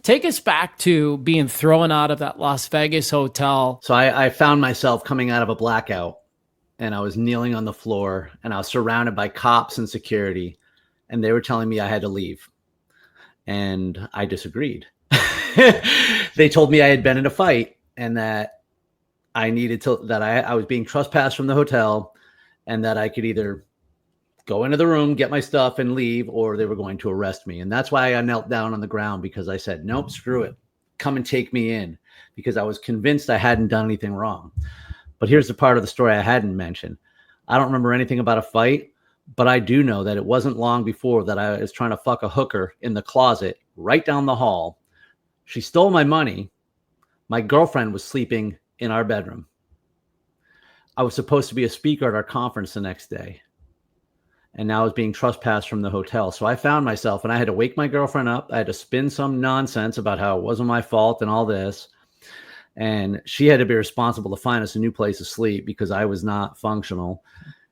Take us back to being thrown out of that Las Vegas hotel. So I found myself coming out of a blackout, and I was kneeling on the floor, and I was surrounded by cops and security, and they were telling me I had to leave. And I disagreed. They told me I had been in a fight and that I needed to, that I was being trespassed from the hotel, and that I could either go into the room, get my stuff and leave, or they were going to arrest me. And that's why I knelt down on the ground, because I said, nope, screw it. Come and take me in, because I was convinced I hadn't done anything wrong. But here's the part of the story I hadn't mentioned. I don't remember anything about a fight, but I do know that it wasn't long before that I was trying to fuck a hooker in the closet right down the hall. She stole my money. My girlfriend was sleeping in our bedroom. I was supposed to be a speaker at our conference the next day, and now I was being trespassed from the hotel. So I found myself, and I had to wake my girlfriend up. I had to spin some nonsense about how it wasn't my fault and all this. And she had to be responsible to find us a new place to sleep because I was not functional.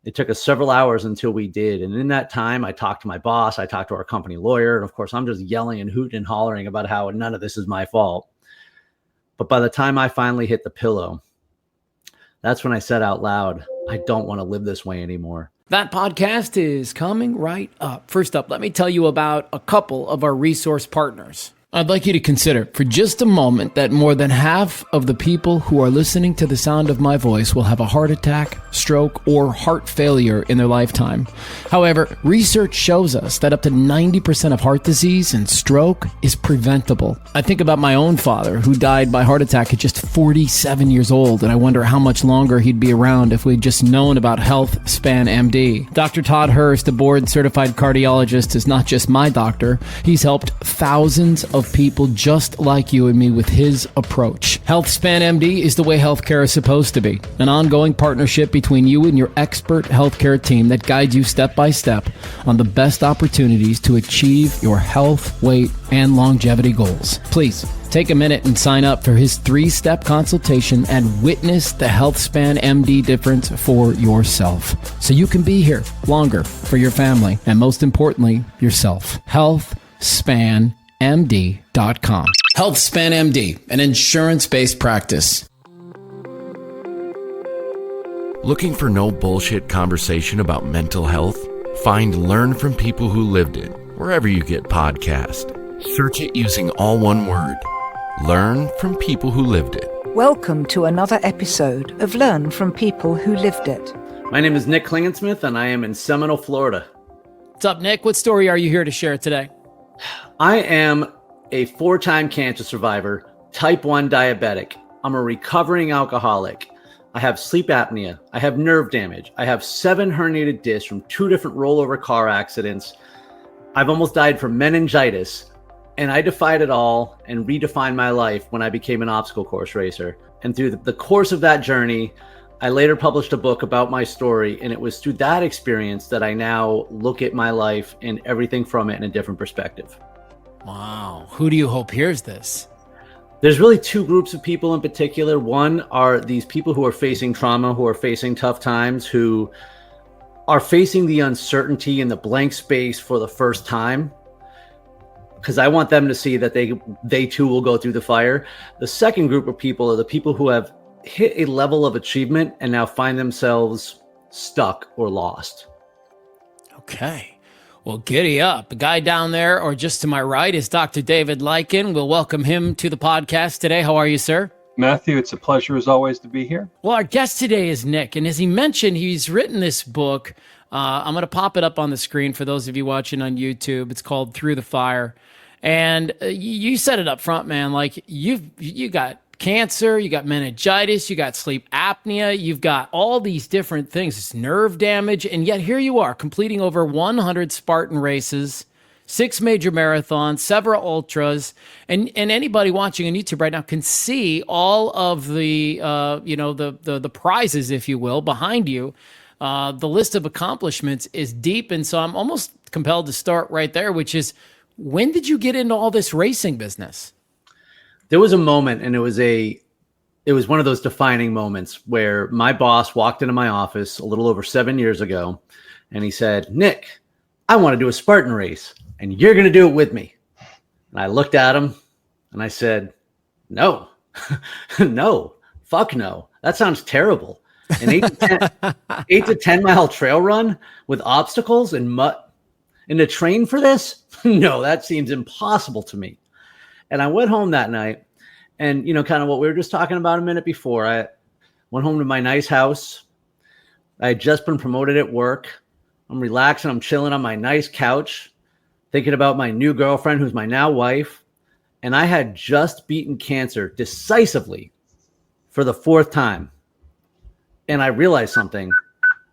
It took us several hours until we did. And in that time, I talked to my boss. I talked to our company lawyer. And of course, I'm just yelling and hooting and hollering about how none of this is my fault. But by the time I finally hit the pillow, that's when I said out loud, I don't want to live this way anymore. That podcast is coming right up. First up, let me tell you about a couple of our resource partners. I'd like you to consider for just a moment that more than half of the people who are listening to the sound of my voice will have a heart attack, stroke, or heart failure in their lifetime. However, research shows us that up to 90% of heart disease and stroke is preventable. I think about my own father, who died by heart attack at just 47 years old, and I wonder how much longer he'd be around if we'd just known about Health Span MD. Dr. Todd Hurst, a board-certified cardiologist, is not just my doctor. He's helped thousands of people just like you and me with his approach. HealthSpan MD is the way healthcare is supposed to be. An ongoing partnership between you and your expert healthcare team that guides you step by step on the best opportunities to achieve your health, weight, and longevity goals. Please take a minute and sign up for his 3-step consultation and witness the HealthSpan MD difference for yourself, so you can be here longer for your family and, most importantly, yourself. HealthSpanMD.com. HealthSpan MD, an insurance-based practice. Looking for no bullshit conversation about mental health? Find Learn from People Who Lived It wherever you get podcasts. Search it using all one word. Learn from People Who Lived It. Welcome to another episode of Learn from People Who Lived It. My name is Nick Klingensmith, and I am in Seminole, Florida. What's up, Nick? What story are you here to share today? I am a 4-time cancer survivor, type 1 diabetic. I'm a recovering alcoholic. I have sleep apnea. I have nerve damage. I have 7 herniated discs from 2 different rollover car accidents. I've almost died from meningitis, and I defied it all and redefined my life when I became an obstacle course racer. And through the course of that journey, I later published a book about my story, and it was through that experience that I now look at my life and everything from it in a different perspective. Wow. Who do you hope hears this? There's really 2 groups of people in particular. One are these people who are facing trauma, who are facing tough times, who are facing the uncertainty and the blank space for the first time, because I want them to see that they too will go through the fire. The second group of people are the people who have hit a level of achievement and now find themselves stuck or lost. Okay. Well, giddy up. The guy down there, or just to my right, is Dr. David Lykin. We'll welcome him to the podcast today. How are you, sir? Matthew, it's a pleasure as always to be here. Well, our guest today is Nick, and as he mentioned, he's written this book. I'm going to pop it up on the screen for those of you watching on YouTube. It's called Through the Fire. And you said it up front, man. Like, you got cancer, you got meningitis, you got sleep apnea, you've got all these different things. It's nerve damage, and yet here you are completing over 100 Spartan races, 6 major marathons, several ultras, and anybody watching on YouTube right now can see all of the the prizes, if you will, behind you. The list of accomplishments is deep, and so I'm almost compelled to start right there, which is, when did you get into all this racing business? There was a moment, and it was one of those defining moments where my boss walked into my office a little over 7 years ago, and he said, "Nick, I want to do a Spartan race, and you're going to do it with me." And I looked at him, And I said, no, no, fuck no. That sounds terrible. An 8 to 10 mile trail run with obstacles and mud, and to train for this? No, that seems impossible to me. And I went home that night, and, kind of what we were just talking about a minute before, I went home to my nice house. I had just been promoted at work. I'm relaxing. I'm chilling on my nice couch, thinking about my new girlfriend, who's my now wife. And I had just beaten cancer decisively for the 4th time. And I realized something,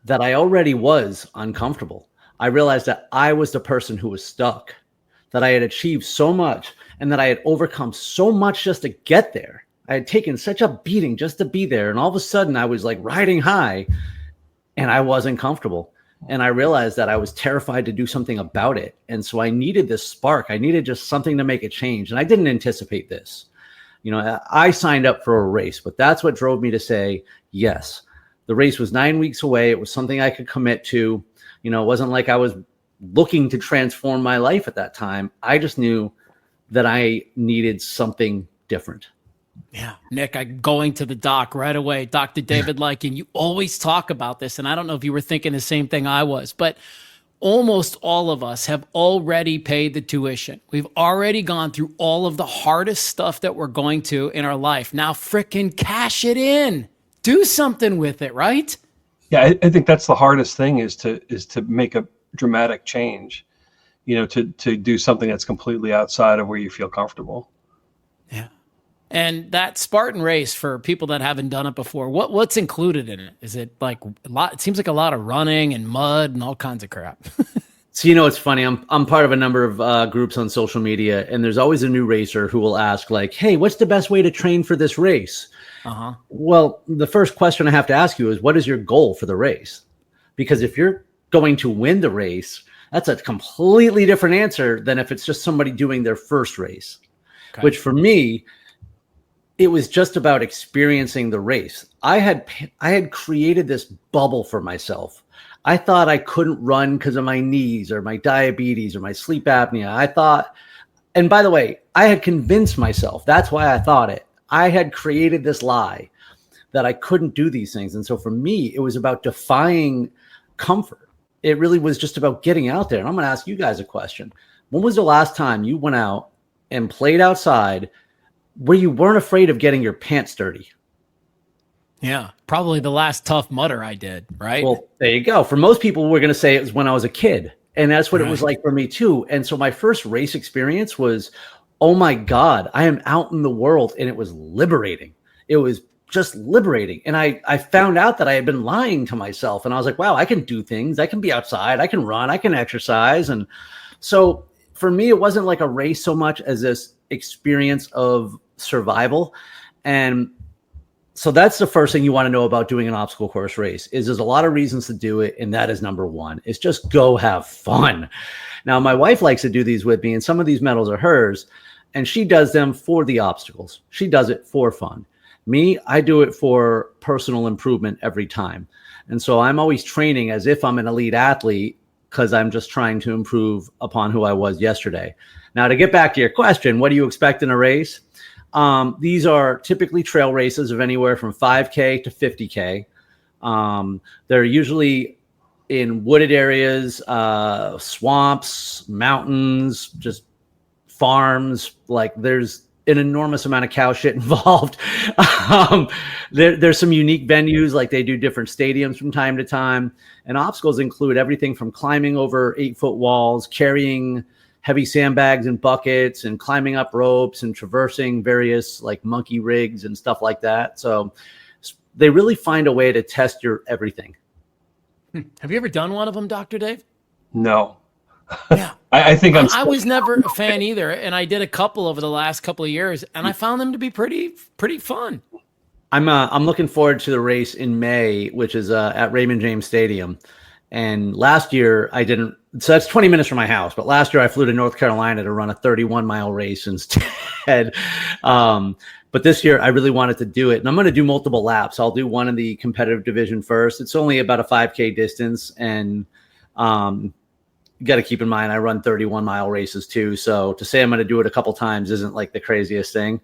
that I already was uncomfortable. I realized that I was the person who was stuck, that I had achieved so much and that I had overcome so much just to get there. I had taken such a beating just to be there. And all of a sudden I was like riding high and I wasn't comfortable. And I realized that I was terrified to do something about it. And so I needed this spark. I needed just something to make a change. And I didn't anticipate this. I signed up for a race, but that's what drove me to say, yes. The race was 9 weeks away. It was something I could commit to. It wasn't like I was looking to transform my life at that time. I just knew that I needed something different. Yeah. Nick, I'm going to the doc right away. Dr. David Lykin, you always talk about this, and I don't know if you were thinking the same thing I was, but almost all of us have already paid the tuition. We've already gone through all of the hardest stuff that we're going to in our life. Now frickin' cash it in. Do something with it, right? Yeah, I think that's the hardest thing is to make a dramatic change, to do something that's completely outside of where you feel comfortable. Yeah. And that Spartan race, for people that haven't done it before, what's included in it? Is it like a lot? It seems like a lot of running and mud and all kinds of crap. So, it's funny. I'm part of a number of groups on social media, and there's always a new racer who will ask like, hey, what's the best way to train for this race? Uh-huh. Well, the first question I have to ask you is, what is your goal for the race? Because if you're going to win the race, that's a completely different answer than if it's just somebody doing their first race, okay. Which for me, it was just about experiencing the race. I had created this bubble for myself. I thought I couldn't run because of my knees or my diabetes or my sleep apnea. I thought, and by the way, I had convinced myself. That's why I thought it. I had created this lie that I couldn't do these things. And so for me, it was about defying comfort. It really was just about getting out there. And I'm going to ask you guys a question. When was the last time you went out and played outside where you weren't afraid of getting your pants dirty? Yeah, probably the last Tough Mudder I did, right? Well, there you go. For most people, we're going to say it was when I was a kid. And that's what it was like for me too. And so my first race experience was, oh my God, I am out in the world. And it was liberating. It was just liberating. And I found out that I had been lying to myself. And I was like, wow, I can do things. I can be outside. I can run. I can exercise. And so for me, it wasn't like a race so much as this experience of survival. And so that's the first thing you want to know about doing an obstacle course race is there's a lot of reasons to do it. And that is number one. It's just go have fun. Now, my wife likes to do these with me, and some of these medals are hers, and she does them for the obstacles. She does it for fun. Me, I do it for personal improvement every time. And so I'm always training as if I'm an elite athlete because I'm just trying to improve upon who I was yesterday. Now, to get back to your question, what do you expect in a race? These are typically trail races of anywhere from 5K to 50K. They're usually in wooded areas, swamps, mountains, just farms. Like there's an enormous amount of cow shit involved. There's some unique venues, like they do different stadiums from time to time. And obstacles include everything from climbing over 8-foot walls, carrying heavy sandbags and buckets, and climbing up ropes and traversing various like monkey rigs and stuff like that. So they really find a way to test your everything. Have you ever done one of them, Dr. Dave? No. Yeah. I think I was never a fan either. And I did a couple over the last couple of years, and I found them to be pretty fun. I'm looking forward to the race in May, which is at Raymond James Stadium. And last year I didn't, so that's 20 minutes from my house. But last year I flew to North Carolina to run a 31-mile race instead. But this year I really wanted to do it, and I'm going to do multiple laps. I'll do one in the competitive division first. It's only about a 5K distance, and you got to keep in mind, I run 31-mile races too. So to say I'm going to do it a couple times isn't like the craziest thing.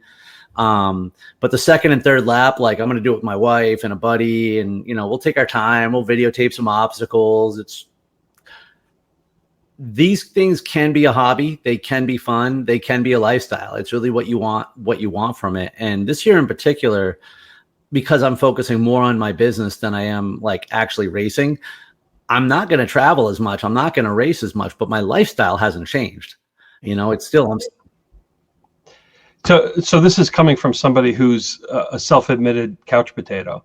But the second and third lap, like I'm going to do it with my wife and a buddy, and, you know, we'll take our time. We'll videotape some obstacles. These things can be a hobby. They can be fun. They can be a lifestyle. It's really what you want from it. And this year in particular, because I'm focusing more on my business than I am like actually racing, I'm not going to travel as much. I'm not going to race as much, but my lifestyle hasn't changed. You know, it's still, So this is coming from somebody who's a self-admitted couch potato.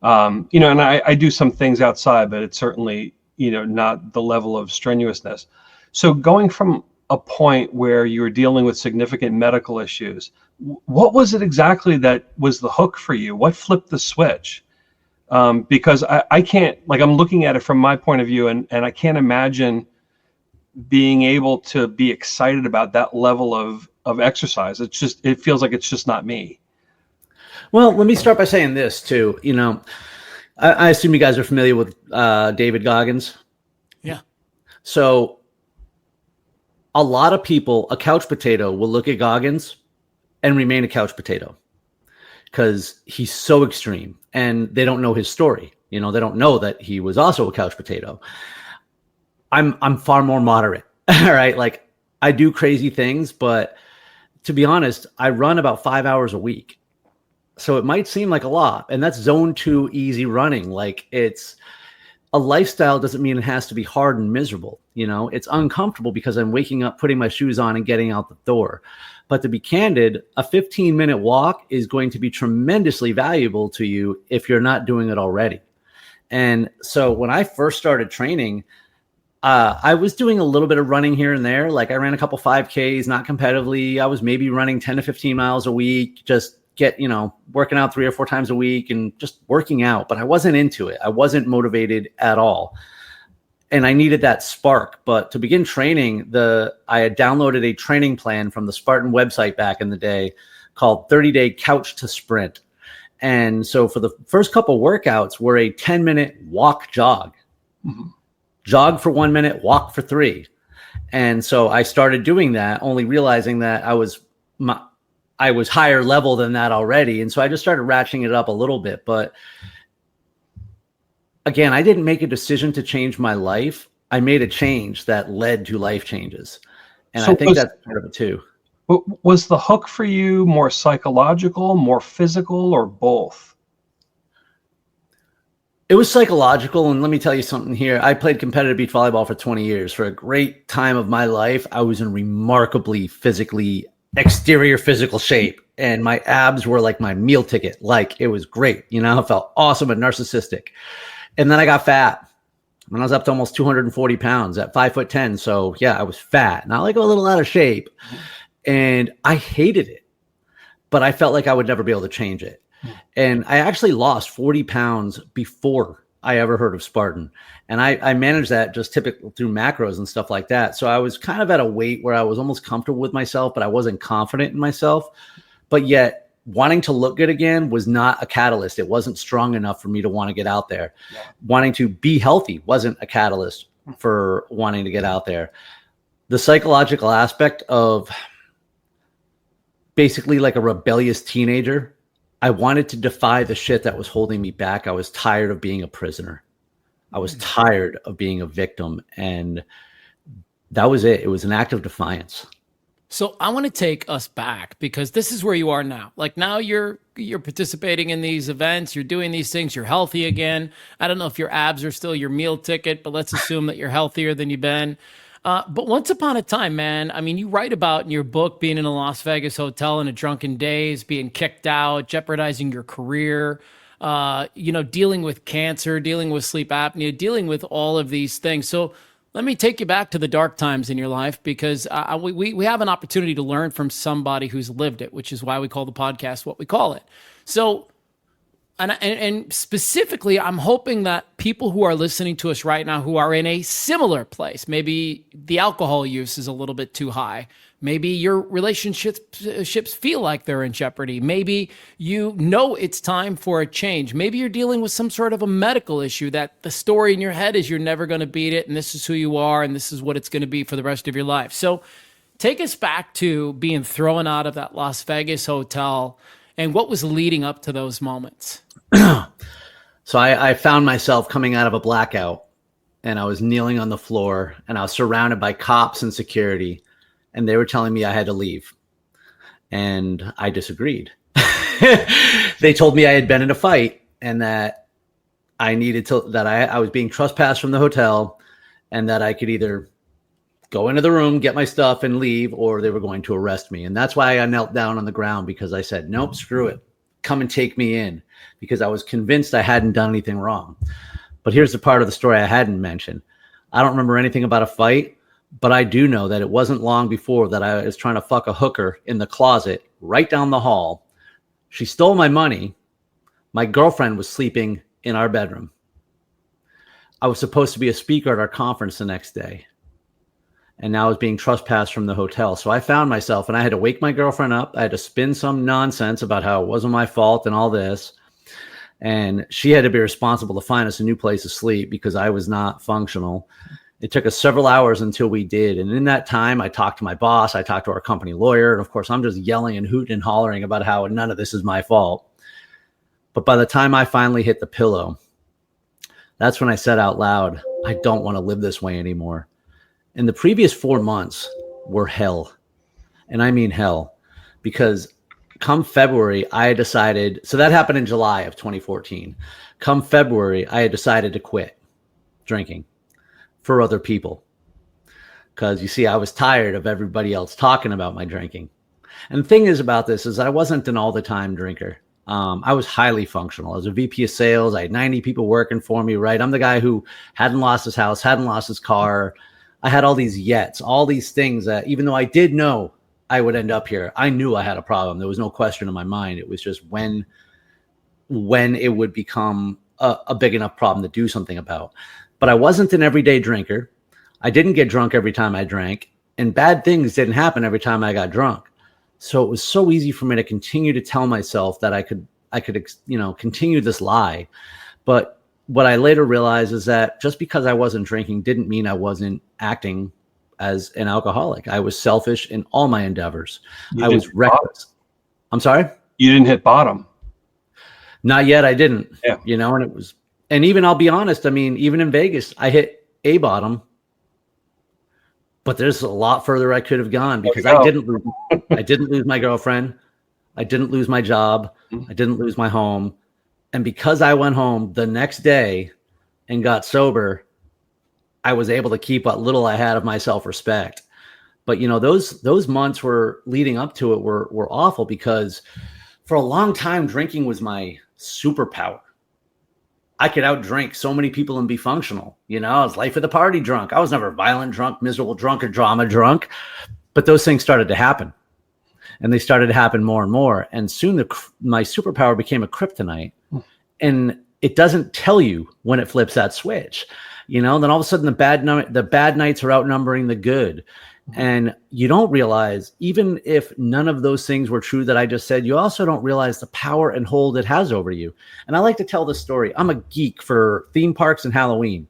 You know, and I do some things outside, but it's certainly, you know, not the level of strenuousness. So going from a point where you were dealing with significant medical issues, what was it exactly that was the hook for you? What flipped the switch? Because I can't, like, I'm looking at it from my point of view, and I can't imagine being able to be excited about that level of exercise. It feels like it's just not me. Well, let me start by saying this too. You know, I assume you guys are familiar with David Goggins. Yeah. So a lot of people, a couch potato, will look at Goggins and remain a couch potato because he's so extreme, and they don't know his story. You know, they don't know that he was also a couch potato. I'm far more moderate. All right. Like, I do crazy things, but to be honest, I run about 5 hours a week. So it might seem like a lot, and that's zone 2 easy running. Like, it's a lifestyle doesn't mean it has to be hard and miserable. You know, it's uncomfortable because I'm waking up, putting my shoes on, and getting out the door. But to be candid, a 15-minute walk is going to be tremendously valuable to you if you're not doing it already. And so when I first started training, I was doing a little bit of running here and there. Like, I ran a couple 5Ks, not competitively. I was maybe running 10 to 15 miles a week, just working out 3 or 4 times a week and just working out. But I wasn't into it. I wasn't motivated at all. And I needed that spark. But to begin training, I had downloaded a training plan from the Spartan website back in the day called 30-Day Couch to Sprint. And so for the first couple workouts were a 10-minute walk jog. Mm-hmm. Jog for 1 minute, walk for 3. And so I started doing that, only realizing that I was higher level than that already. And so I just started ratcheting it up a little bit. But again, I didn't make a decision to change my life. I made a change that led to life changes. And so I think that's part of it too. Was the hook for you more psychological, more physical, or both? It was psychological. And let me tell you something here. I played competitive beach volleyball for 20 years. For a great time of my life, I was in remarkably exterior physical shape. And my abs were like my meal ticket. Like, it was great. You know, I felt awesome and narcissistic. And then I got fat. When I was up to almost 240 pounds at 5'10". So yeah, I was fat. Not like a little out of shape. And I hated it. But I felt like I would never be able to change it. And I actually lost 40 pounds before I ever heard of Spartan. And I managed that just typically through macros and stuff like that. So I was kind of at a weight where I was almost comfortable with myself, but I wasn't confident in myself. But yet wanting to look good again was not a catalyst. It wasn't strong enough for me to want to get out there. Yeah. Wanting to be healthy wasn't a catalyst for wanting to get out there. The psychological aspect of basically like a rebellious teenager, I wanted to defy the shit that was holding me back. I was tired of being a prisoner. I was tired of being a victim. And that was it. It was an act of defiance. So I want to take us back, because this is where you are now. Like, now you're participating in these events. You're doing these things. You're healthy again. I don't know if your abs are still your meal ticket, but let's assume that you're healthier than you've been. But once upon a time, man, I mean, you write about in your book being in a Las Vegas hotel in a drunken daze, being kicked out, jeopardizing your career, dealing with cancer, dealing with sleep apnea, dealing with all of these things. So let me take you back to the dark times in your life, because we have an opportunity to learn from somebody who's lived it, which is why we call the podcast what we call it. So, and specifically, I'm hoping that people who are listening to us right now who are in a similar place, maybe the alcohol use is a little bit too high, Maybe your relationships feel like they're in jeopardy. Maybe you know it's time for a change. Maybe you're dealing with some sort of a medical issue that the story in your head is you're never going to beat it, and this is who you are, and this is what it's going to be for the rest of your life. So take us back to being thrown out of that Las Vegas hotel and what was leading up to those moments. So I found myself coming out of a blackout, and I was kneeling on the floor, and I was surrounded by cops and security, and they were telling me I had to leave. And I disagreed. They told me I had been in a fight and that I needed to, that I was being trespassed from the hotel, and that I could either go into the room, get my stuff and leave, or they were going to arrest me. And that's why I knelt down on the ground, because I said, nope, screw it. Come and take me in, because I was convinced I hadn't done anything wrong. But here's the part of the story I hadn't mentioned. I don't remember anything about a fight, but I do know that it wasn't long before that I was trying to fuck a hooker in the closet right down the hall. She stole my money. My girlfriend was sleeping in our bedroom. I was supposed to be a speaker at our conference the next day, and now I was being trespassed from the hotel. So I found myself, and I had to wake my girlfriend up. I had to spin some nonsense about how it wasn't my fault and all this. And she had to be responsible to find us a new place to sleep because I was not functional. It took us several hours until we did. And in that time, I talked to my boss. I talked to our company lawyer. And of course, I'm just yelling and hooting and hollering about how none of this is my fault. But by the time I finally hit the pillow, that's when I said out loud, I don't want to live this way anymore. And the previous 4 months were hell. And I mean hell, because come February, I had decided, so that happened in July of 2014. Come February, I had decided to quit drinking for other people. Because you see, I was tired of everybody else talking about my drinking. And the thing is about this is I wasn't an all the time drinker. I was highly functional. I was a VP of sales. I had 90 people working for me, right? I'm the guy who hadn't lost his house, hadn't lost his car. I had all these yets, all these things that even though I did know I would end up here, I knew I had a problem. There was no question in my mind. It was just when it would become a big enough problem to do something about. But I wasn't an everyday drinker. I didn't get drunk every time I drank, and bad things didn't happen every time I got drunk. So it was so easy for me to continue to tell myself that I could, continue this lie. But what I later realized is that just because I wasn't drinking didn't mean I wasn't acting as an alcoholic. I was selfish in all my endeavors. I was reckless. I'm sorry? You didn't hit bottom. Not yet. I didn't. Yeah. And even I'll be honest, I mean, even in Vegas, I hit a bottom, but there's a lot further I could have gone because I didn't lose my girlfriend. I didn't lose my job. I didn't lose my home. And because I went home the next day and got sober, I was able to keep what little I had of my self-respect. But, those months were leading up to it were awful because for a long time, drinking was my superpower. I could outdrink so many people and be functional. I was life of the party drunk. I was never violent drunk, miserable drunk, or drama drunk. But those things started to happen. And they started to happen more and more. And soon my superpower became a kryptonite. And it doesn't tell you when it flips that switch. Then all of a sudden the bad nights are outnumbering the good. And you don't realize, even if none of those things were true that I just said, you also don't realize the power and hold it has over you. And I like to tell this story. I'm a geek for theme parks and Halloween.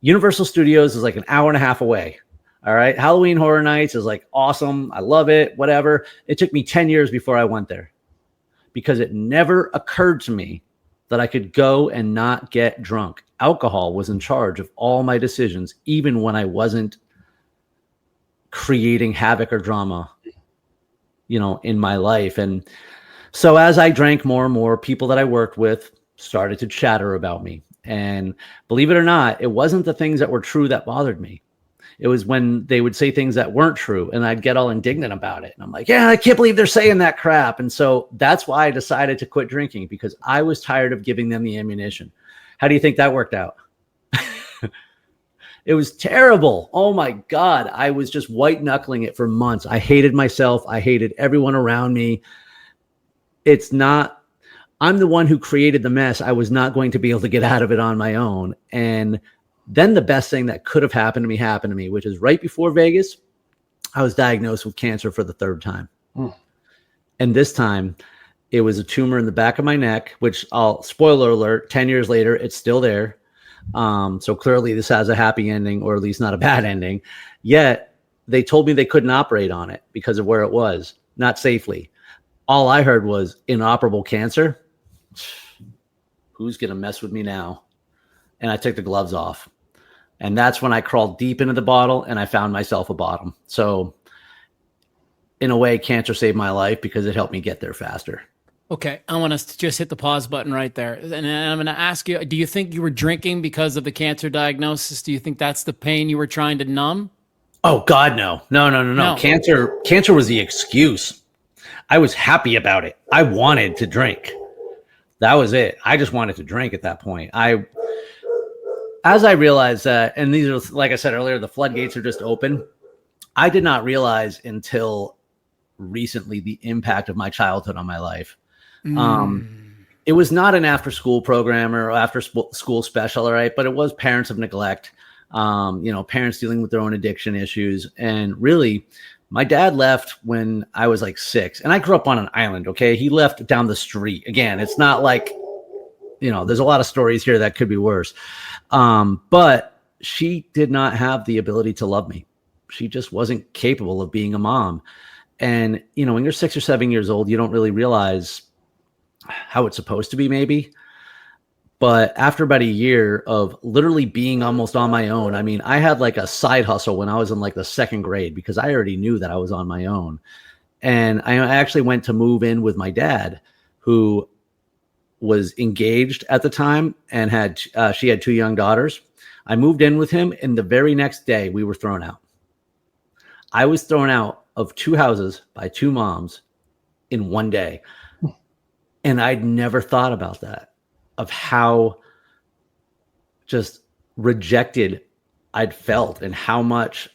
Universal Studios is like an hour and a half away. All right. Halloween Horror Nights is like awesome. I love it. Whatever. It took me 10 years before I went there because it never occurred to me that I could go and not get drunk. Alcohol was in charge of all my decisions, even when I wasn't creating havoc or drama, in my life. And so as I drank more and more, people that I worked with started to chatter about me. And believe it or not, it wasn't the things that were true that bothered me. It was when they would say things that weren't true and I'd get all indignant about it. And I'm like, yeah, I can't believe they're saying that crap. And so that's why I decided to quit drinking, because I was tired of giving them the ammunition. How do you think that worked out? It was terrible. Oh my God. I was just white knuckling it for months. I hated myself. I hated everyone around me. I'm the one who created the mess. I was not going to be able to get out of it on my own. And then the best thing that could have happened to me, which is right before Vegas, I was diagnosed with cancer for the third time. Mm. And this time it was a tumor in the back of my neck, which spoiler alert, 10 years later, it's still there. So clearly this has a happy ending, or at least not a bad ending. Yet they told me they couldn't operate on it because of where it was, not safely. All I heard was inoperable cancer. Who's going to mess with me now? And I took the gloves off. And that's when I crawled deep into the bottle and I found myself a bottom. So in a way, cancer saved my life because it helped me get there faster. Okay, I want us to just hit the pause button right there. And I'm going to ask you, do you think you were drinking because of the cancer diagnosis? Do you think that's the pain you were trying to numb? Oh, God, no. No. Cancer was the excuse. I was happy about it. I wanted to drink. That was it. I just wanted to drink at that point. As I realized that, and these are, like I said earlier, the floodgates are just open. I did not realize until recently the impact of my childhood on my life. It was not an after school program or after school special, all right, but it was parents of neglect, parents dealing with their own addiction issues. And really, my dad left when I was like 6, and I grew up on an island. Okay. He left down the street. Again, it's not like, there's a lot of stories here that could be worse. But she did not have the ability to love me. She just wasn't capable of being a mom. And, when you're 6 or 7 years old, you don't really realize how it's supposed to be, maybe. But after about a year of literally being almost on my own, I mean, I had like a side hustle when I was in like the 2nd grade because I already knew that I was on my own. And I actually went to move in with my dad, who was engaged at the time and she had 2 young daughters. I moved in with him, and the very next day we were thrown out. I was thrown out of 2 houses by 2 moms in one day. And I'd never thought about that, of how just rejected I'd felt and how much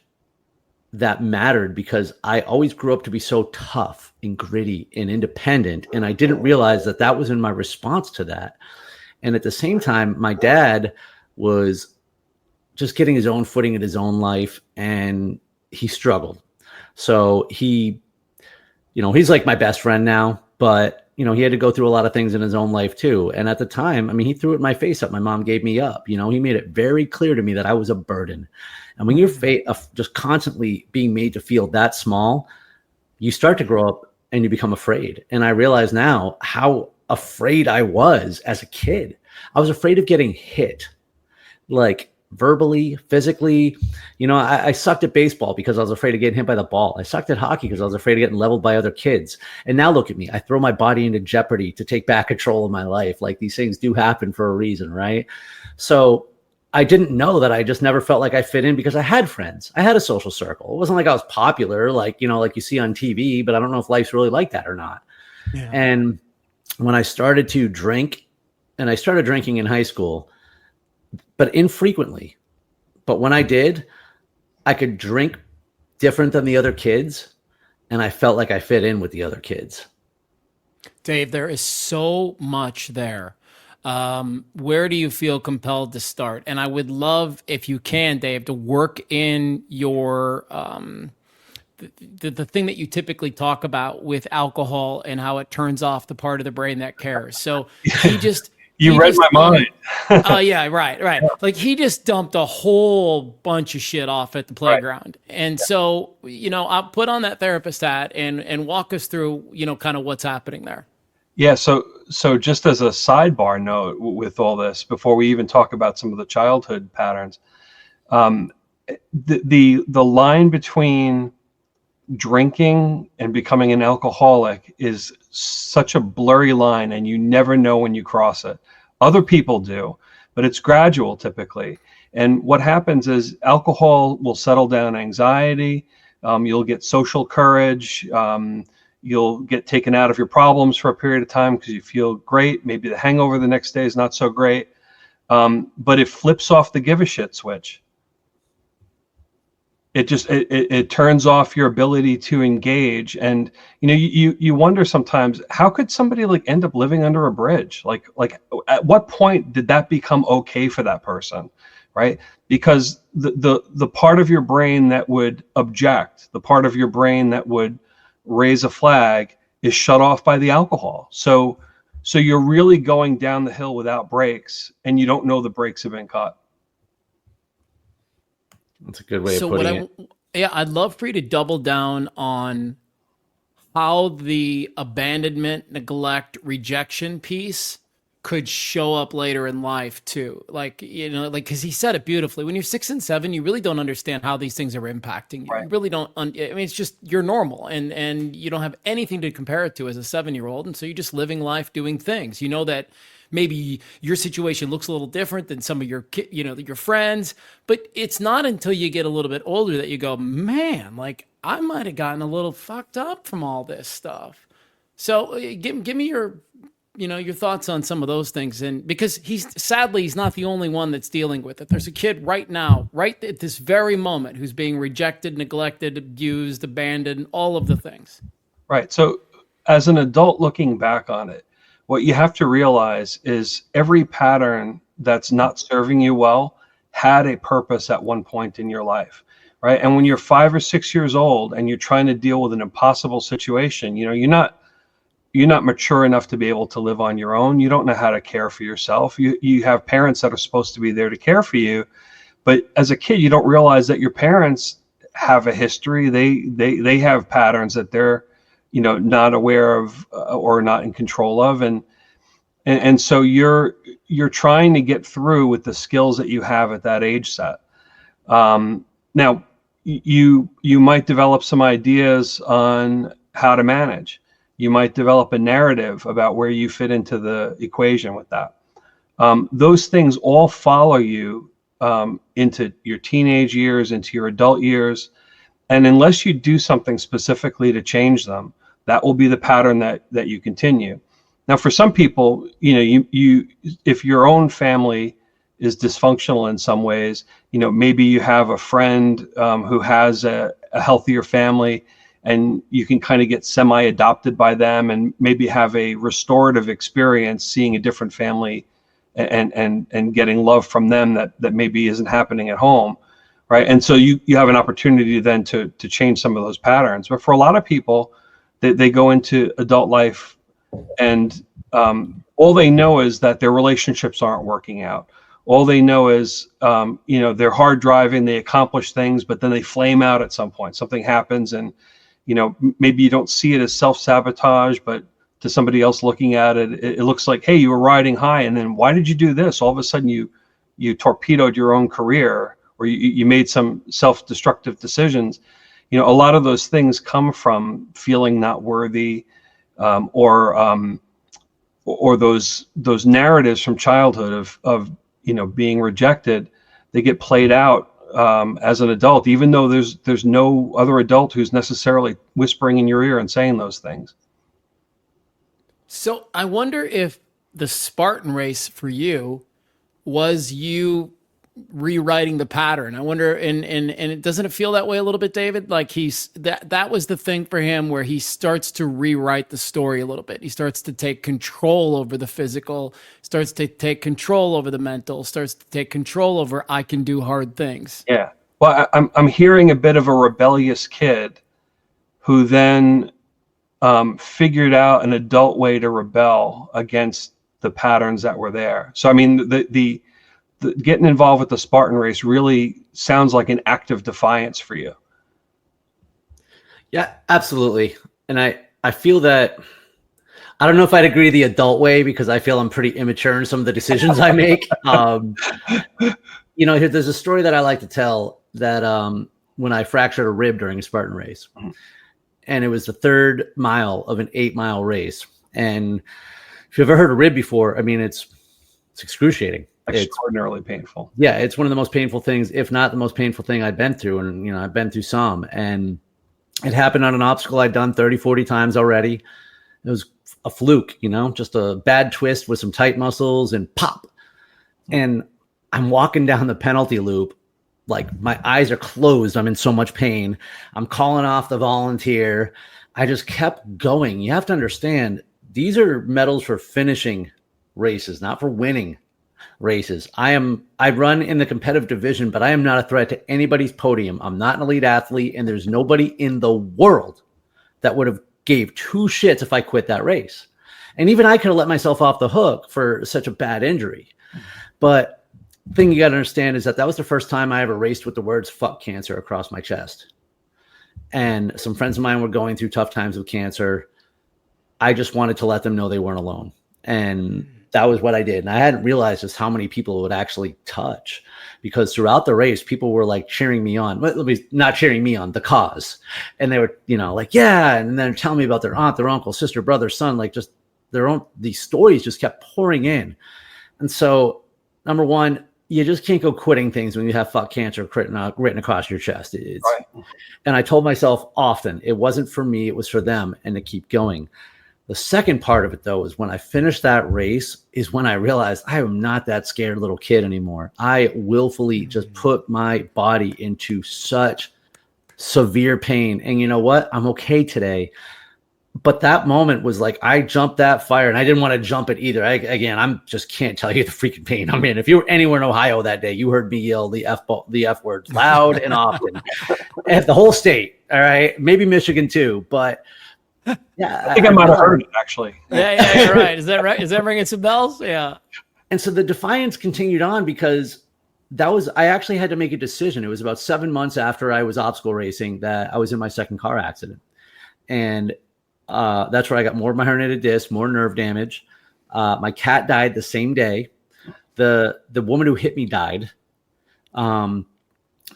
that mattered, because I always grew up to be so tough and gritty and independent. And I didn't realize that that was in my response to that. And at the same time, my dad was just getting his own footing in his own life, and he struggled. So he's like my best friend now, but he had to go through a lot of things in his own life too. And at the time, I mean, he threw it in my face up. My mom gave me up. He made it very clear to me that I was a burden. And when you're just constantly being made to feel that small, you start to grow up and you become afraid. And I realize now how afraid I was as a kid. I was afraid of getting hit, like verbally, physically. I sucked at baseball because I was afraid of getting hit by the ball. I sucked at hockey because I was afraid of getting leveled by other kids. And now look at me. I throw my body into jeopardy to take back control of my life. Like, these things do happen for a reason, right? So I didn't know that. I just never felt like I fit in because I had friends. I had a social circle. It wasn't like I was popular, like you see on TV, but I don't know if life's really like that or not. Yeah. And when I started to drink, and I started drinking in high school, but infrequently. But when I did, I could drink different than the other kids, and I felt like I fit in with the other kids. Dave, there is so much there. Where do you feel compelled to start? And I would love, if you can, Dave, to work in your the thing that you typically talk about with alcohol and how it turns off the part of the brain that cares. So he just... You read my mind. Oh, yeah, right. Like, he just dumped a whole bunch of shit off at the playground. Right. And so, I'll put on that therapist hat and walk us through, kind of what's happening there. Yeah. So just as a sidebar note with all this, before we even talk about some of the childhood patterns, the line between drinking and becoming an alcoholic is such a blurry line, and you never know when you cross it. Other people do, but it's gradual typically. And what happens is alcohol will settle down anxiety. You'll get social courage. You'll get taken out of your problems for a period of time because you feel great. Maybe the hangover the next day is not so great. But it flips off the give a shit switch. It turns off your ability to engage. And you wonder sometimes, how could somebody like end up living under a bridge? Like at what point did that become okay for that person, right? Because the part of your brain that would object, the part of your brain that would raise a flag, is shut off by the alcohol. So you're really going down the hill without brakes, and you don't know the brakes have been cut. That's a good way of putting it. Yeah, I'd love for you to double down on how the abandonment, neglect, rejection piece could show up later in life too. Like, because he said it beautifully. When you're 6 and 7, you really don't understand how these things are impacting you. Right. You really don't. It's just, you're normal, and you don't have anything to compare it to as a 7-year-old. And so you're just living life, doing things. You know that maybe your situation looks a little different than some of your your friends, but it's not until you get a little bit older that you go, man, like I might have gotten a little fucked up from all this stuff. So give me your your thoughts on some of those things. And because he's not the only one that's dealing with it. There's a kid right now, right at this very moment, who's being rejected, neglected, abused, abandoned, all of the things. Right. So as an adult looking back on it, what you have to realize is every pattern that's not serving you well had a purpose at one point in your life, right? And when you're 5 or 6 years old and you're trying to deal with an impossible situation, you're not mature enough to be able to live on your own. You don't know how to care for yourself. You have parents that are supposed to be there to care for you, but as a kid, you don't realize that your parents have a history. They have patterns that they're not aware of or not in control of, and so you're trying to get through with the skills that you have at that age set. Now you might develop some ideas on how to manage. You might develop a narrative about where you fit into the equation with that. Those things all follow you into your teenage years, into your adult years, and unless you do something specifically to change them, that will be the pattern that you continue. Now, for some people, you if your own family is dysfunctional in some ways, maybe you have a friend who has a healthier family, and you can kind of get semi-adopted by them and maybe have a restorative experience seeing a different family and getting love from them that maybe isn't happening at home, right? And so you have an opportunity then to change some of those patterns. But for a lot of people, they go into adult life and all they know is that their relationships aren't working out. All they know is, they're hard driving, they accomplish things, but then they flame out at some point. Something happens and, maybe you don't see it as self-sabotage, but to somebody else looking at it, it looks like, hey, you were riding high, and then why did you do this? All of a sudden you torpedoed your own career, or you made some self-destructive decisions. A lot of those things come from feeling not worthy, or those narratives from childhood of being rejected. They get played out as an adult, even though there's no other adult who's necessarily whispering in your ear and saying those things. So I wonder if the Spartan race for you was you rewriting the pattern. I wonder, and it doesn't it feel that way a little bit, David? Like that was the thing for him where he starts to rewrite the story a little bit. He starts to take control over the physical, starts to take control over the mental, starts to take control over I can do hard things. Yeah. Well, I'm hearing a bit of a rebellious kid who then figured out an adult way to rebel against the patterns that were there. So I mean, the getting involved with the Spartan race really sounds like an act of defiance for you. Yeah, absolutely. And I feel that, I don't know if I'd agree the adult way, because I feel I'm pretty immature in some of the decisions I make. There's a story that I like to tell that when I fractured a rib during a Spartan race, and it was the 3rd mile of an 8-mile race. And if you've ever heard a rib before, I mean, it's excruciating. Extraordinarily painful. Yeah, it's one of the most painful things, if not the most painful thing I've been through. And, I've been through some. And it happened on an obstacle I'd done 30, 40 times already. It was a fluke, just a bad twist with some tight muscles and pop. And I'm walking down the penalty loop, like my eyes are closed. I'm in so much pain. I'm calling off the volunteer. I just kept going. You have to understand, these are medals for finishing races, not for winning. races. I run in the competitive division, but I am not a threat to anybody's podium. I'm not an elite athlete, and there's nobody in the world that would have gave two shits if I quit that race. And even I could have let myself off the hook for such a bad injury. But the thing you got to understand is that was the first time I ever raced with the words "fuck cancer" across my chest. And some friends of mine were going through tough times with cancer. I just wanted to let them know they weren't alone. And that was what I did. And I hadn't realized just how many people it would actually touch, because throughout the race, people were like cheering me on, not cheering me on, the cause. And they were, like, yeah. And then telling me about their aunt, their uncle, sister, brother, son, like just these stories just kept pouring in. And so, number one, you just can't go quitting things when you have fuck cancer written across your chest. Right. And I told myself often, it wasn't for me, it was for them, and to keep going. The second part of it, though, is when I finished that race is when I realized I am not that scared little kid anymore. I willfully just put my body into such severe pain. And you know what? I'm okay today. But that moment was like, I jumped that fire, and I didn't want to jump it either. I'm just can't tell you the freaking pain I'm in. If you were anywhere in Ohio that day, you heard me yell the F word loud and often at the whole state. All right. Maybe Michigan too, but yeah, I think I might have heard it actually. Yeah, you're right. Is that right? Is that ringing some bells? Yeah. And so the defiance continued on, because I actually had to make a decision. It was about 7 months after I was obstacle racing that I was in my second car accident. And that's where I got more of my herniated disc, more nerve damage. My cat died the same day. The woman who hit me died. And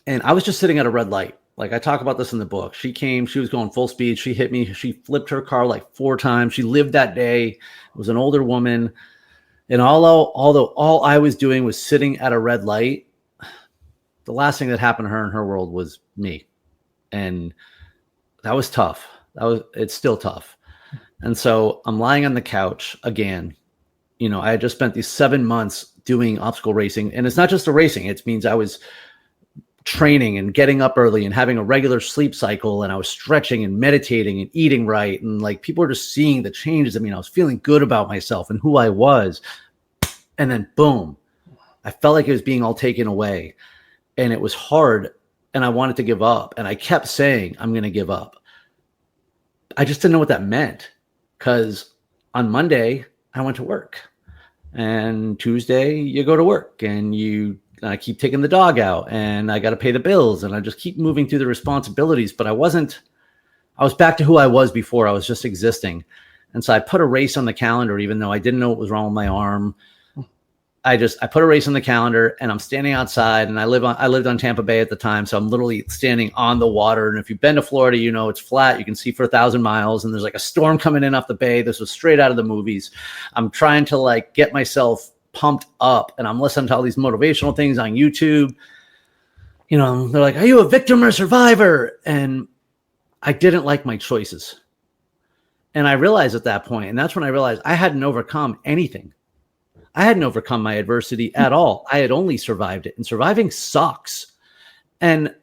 I was just sitting at a red light. Like I talk about this in the book. She came, she was going full speed. She hit me. She flipped her car like 4 times. She lived that day. It was an older woman. And although all I was doing was sitting at a red light, the last thing that happened to her in her world was me. And that was tough. It's still tough. And so I'm lying on the couch again. I had just spent these 7 months doing obstacle racing, and it's not just the racing. It means I was training and getting up early and having a regular sleep cycle, and I was stretching and meditating and eating right. And like people were just seeing the changes. I was feeling good about myself and who I was. And then boom, I felt like it was being all taken away, and it was hard, and I wanted to give up. And I kept saying, I'm going to give up. I just didn't know what that meant, because on Monday I went to work, and Tuesday you go to work, and I keep taking the dog out, and I got to pay the bills, and I just keep moving through the responsibilities. But I was back to who I was before. I was just existing. And so I put a race on the calendar, even though I didn't know what was wrong with my arm. I put a race on the calendar, and I'm standing outside, and I lived on Tampa Bay at the time. So I'm literally standing on the water. And if you've been to Florida, it's flat. You can see for 1,000 miles, and there's like a storm coming in off the bay. This was straight out of the movies. I'm trying to like get myself pumped up, and I'm listening to all these motivational things on YouTube. They're like, are you a victim or survivor? And I didn't like my choices. And I realized at that point, and that's when I realized I hadn't overcome anything. I hadn't overcome my adversity at all. I had only survived it, and surviving sucks. And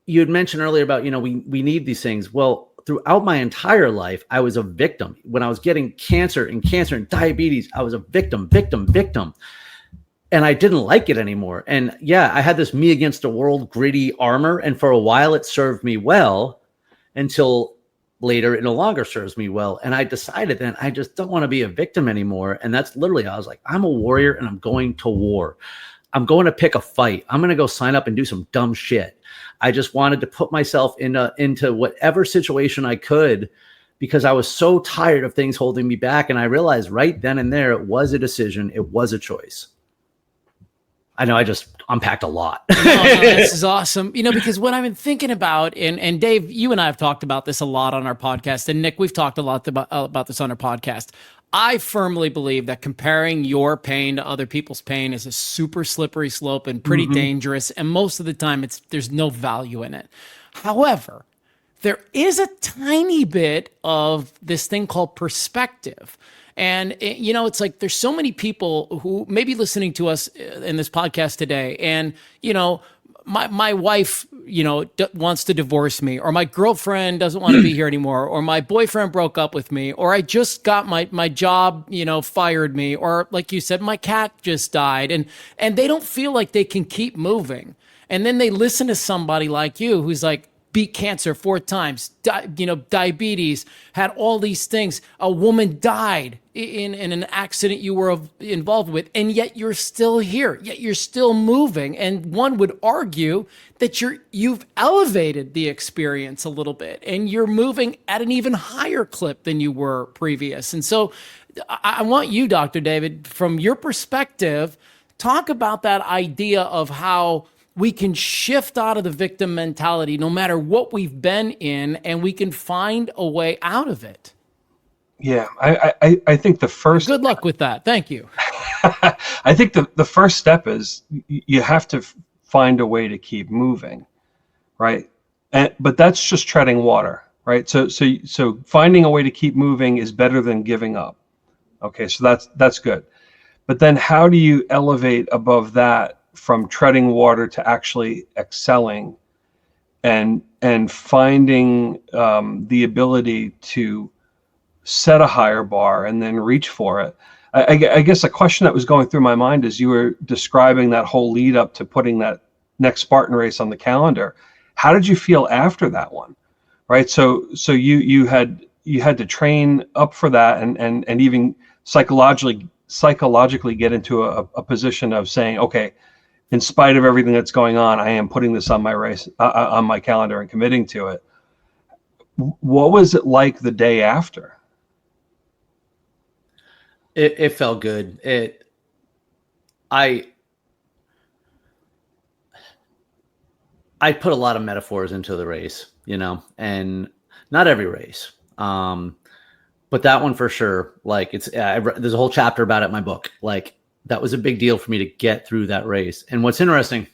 you had mentioned earlier about, we need these things. Well, throughout my entire life, I was a victim. When I was getting cancer and diabetes, I was a victim. And I didn't like it anymore. And yeah, I had this me against the world gritty armor. And for a while it served me well, until later it no longer serves me well. And I decided then I just don't want to be a victim anymore. And that's literally, I was like, I'm a warrior, and I'm going to war. I'm going to pick a fight. I'm going to go sign up and do some dumb shit. I just wanted to put myself into whatever situation I could, because I was so tired of things holding me back. And I realized right then and there, it was a decision. It was a choice. I know I just unpacked a lot. No, this is awesome. Because what I've been thinking about, and Dave, you and I have talked about this a lot on our podcast, and Nick, we've talked a lot about this on our podcast. I firmly believe that comparing your pain to other people's pain is a super slippery slope and pretty dangerous. And most of the time there's no value in it. However, there is a tiny bit of this thing called perspective. And, it's like there's so many people who may be listening to us in this podcast today. And, my wife, wants to divorce me, or my girlfriend doesn't want to be here anymore, or my boyfriend broke up with me, or I just got my job, fired me, or like you said, my cat just died, and they don't feel like they can keep moving. And then they listen to somebody like you who's like, beat cancer 4 times, diabetes, had all these things. A woman died in an accident you were involved with, and yet you're still here, yet you're still moving. And one would argue that you've elevated the experience a little bit, and you're moving at an even higher clip than you were previous. And so I want you, Dr. David, from your perspective, talk about that idea of how we can shift out of the victim mentality no matter what we've been in, and we can find a way out of it. Yeah, I think the first... Good luck with that. Thank you. I think the first step is you have to find a way to keep moving, right? But that's just treading water, right? So finding a way to keep moving is better than giving up. Okay, so that's good. But then how do you elevate above that from treading water to actually excelling and finding the ability to set a higher bar and then reach for it? I guess a question that was going through my mind as you were describing that whole lead up to putting that next Spartan race on the calendar, how did you feel after that one? Right. So you had to train up for that and even psychologically get into a position of saying, okay, in spite of everything that's going on, I am putting this on my race, on my calendar and committing to it. What was it like the day after? It felt good. I put a lot of metaphors into the race, and not every race. But that one for sure, like there's a whole chapter about it in my book. Like, that was a big deal for me to get through that race. And what's interesting,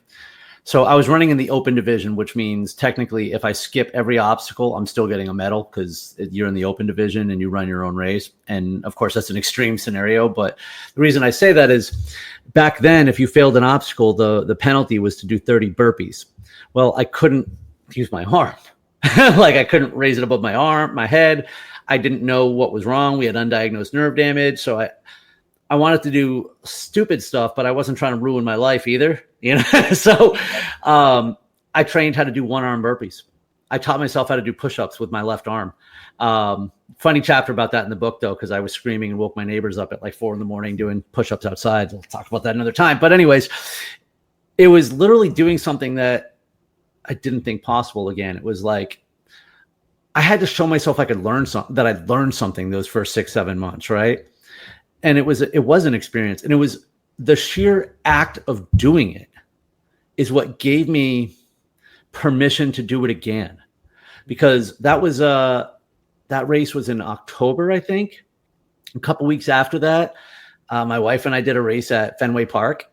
so I was running in the open division, which means technically if I skip every obstacle, I'm still getting a medal because you're in the open division and you run your own race. And of course, that's an extreme scenario. But the reason I say that is back then, if you failed an obstacle, the penalty was to do 30 burpees. Well, I couldn't use my arm. Like, I couldn't raise it above my head. I didn't know what was wrong. We had undiagnosed nerve damage. So I wanted to do stupid stuff, but I wasn't trying to ruin my life either, So I trained how to do one-arm burpees. I taught myself how to do push-ups with my left arm. Funny chapter about that in the book, though, because I was screaming and woke my neighbors up at like 4 a.m. doing push-ups outside. We'll talk about that another time. But anyways, it was literally doing something that I didn't think possible again. It was like I had to show myself I could learn that I'd learned something those first 6-7 months, right? And it was an experience, and it was the sheer act of doing it is what gave me permission to do it again, because that race was in October, I think. A couple weeks after that, my wife and I did a race at Fenway Park,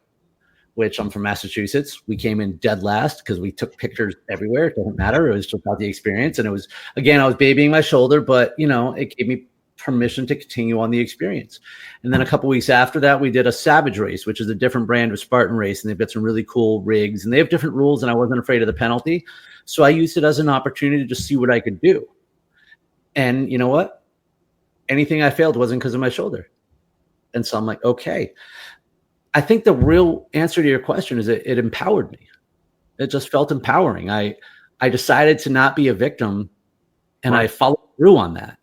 which I'm from Massachusetts. We came in dead last because we took pictures everywhere. It doesn't matter. It was just about the experience. And it was, again, I was babying my shoulder, but it gave me permission to continue on the experience. And then a couple weeks after that, we did a Savage race, which is a different brand of Spartan race. And they've got some really cool rigs and they have different rules. And I wasn't afraid of the penalty. So I used it as an opportunity to just see what I could do. And you know what? Anything I failed wasn't because of my shoulder. And so I'm like, okay. I think the real answer to your question is it empowered me. It just felt empowering. I decided to not be a victim, and I followed through on that.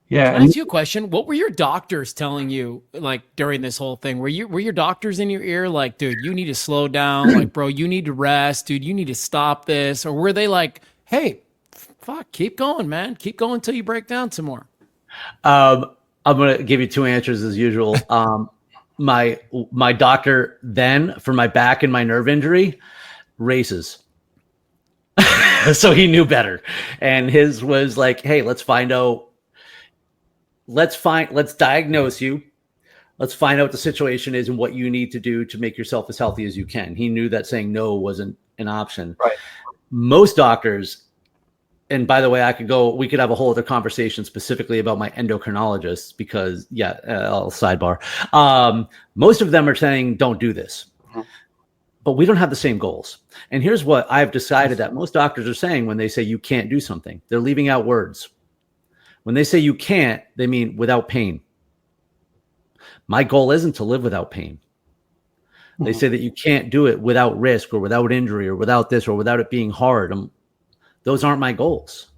Yeah. Can I ask you a question? What were your doctors telling you, like, during this whole thing? Were your doctors in your ear like, dude, you need to slow down, like, bro, you need to rest, dude, you need to stop this? Or were they like, hey, fuck, keep going, man, keep going until you break down some more? I'm gonna give you 2 answers as usual. My doctor then, for my back and my nerve injury, races. So he knew better, and his was like, hey, let's diagnose you. Let's find out what the situation is and what you need to do to make yourself as healthy as you can. He knew that saying no wasn't an option. Right. Most doctors, and by the way, we could have a whole other conversation specifically about my endocrinologists because I'll sidebar. Most of them are saying, don't do this. Mm-hmm. but we don't have the same goals. And here's what I've decided that most doctors are saying when they say you can't do something. They're leaving out words. When they say you can't, they mean without pain. My goal isn't to live without pain. They say that you can't do it without risk or without injury or without this or without it being hard. Those aren't my goals.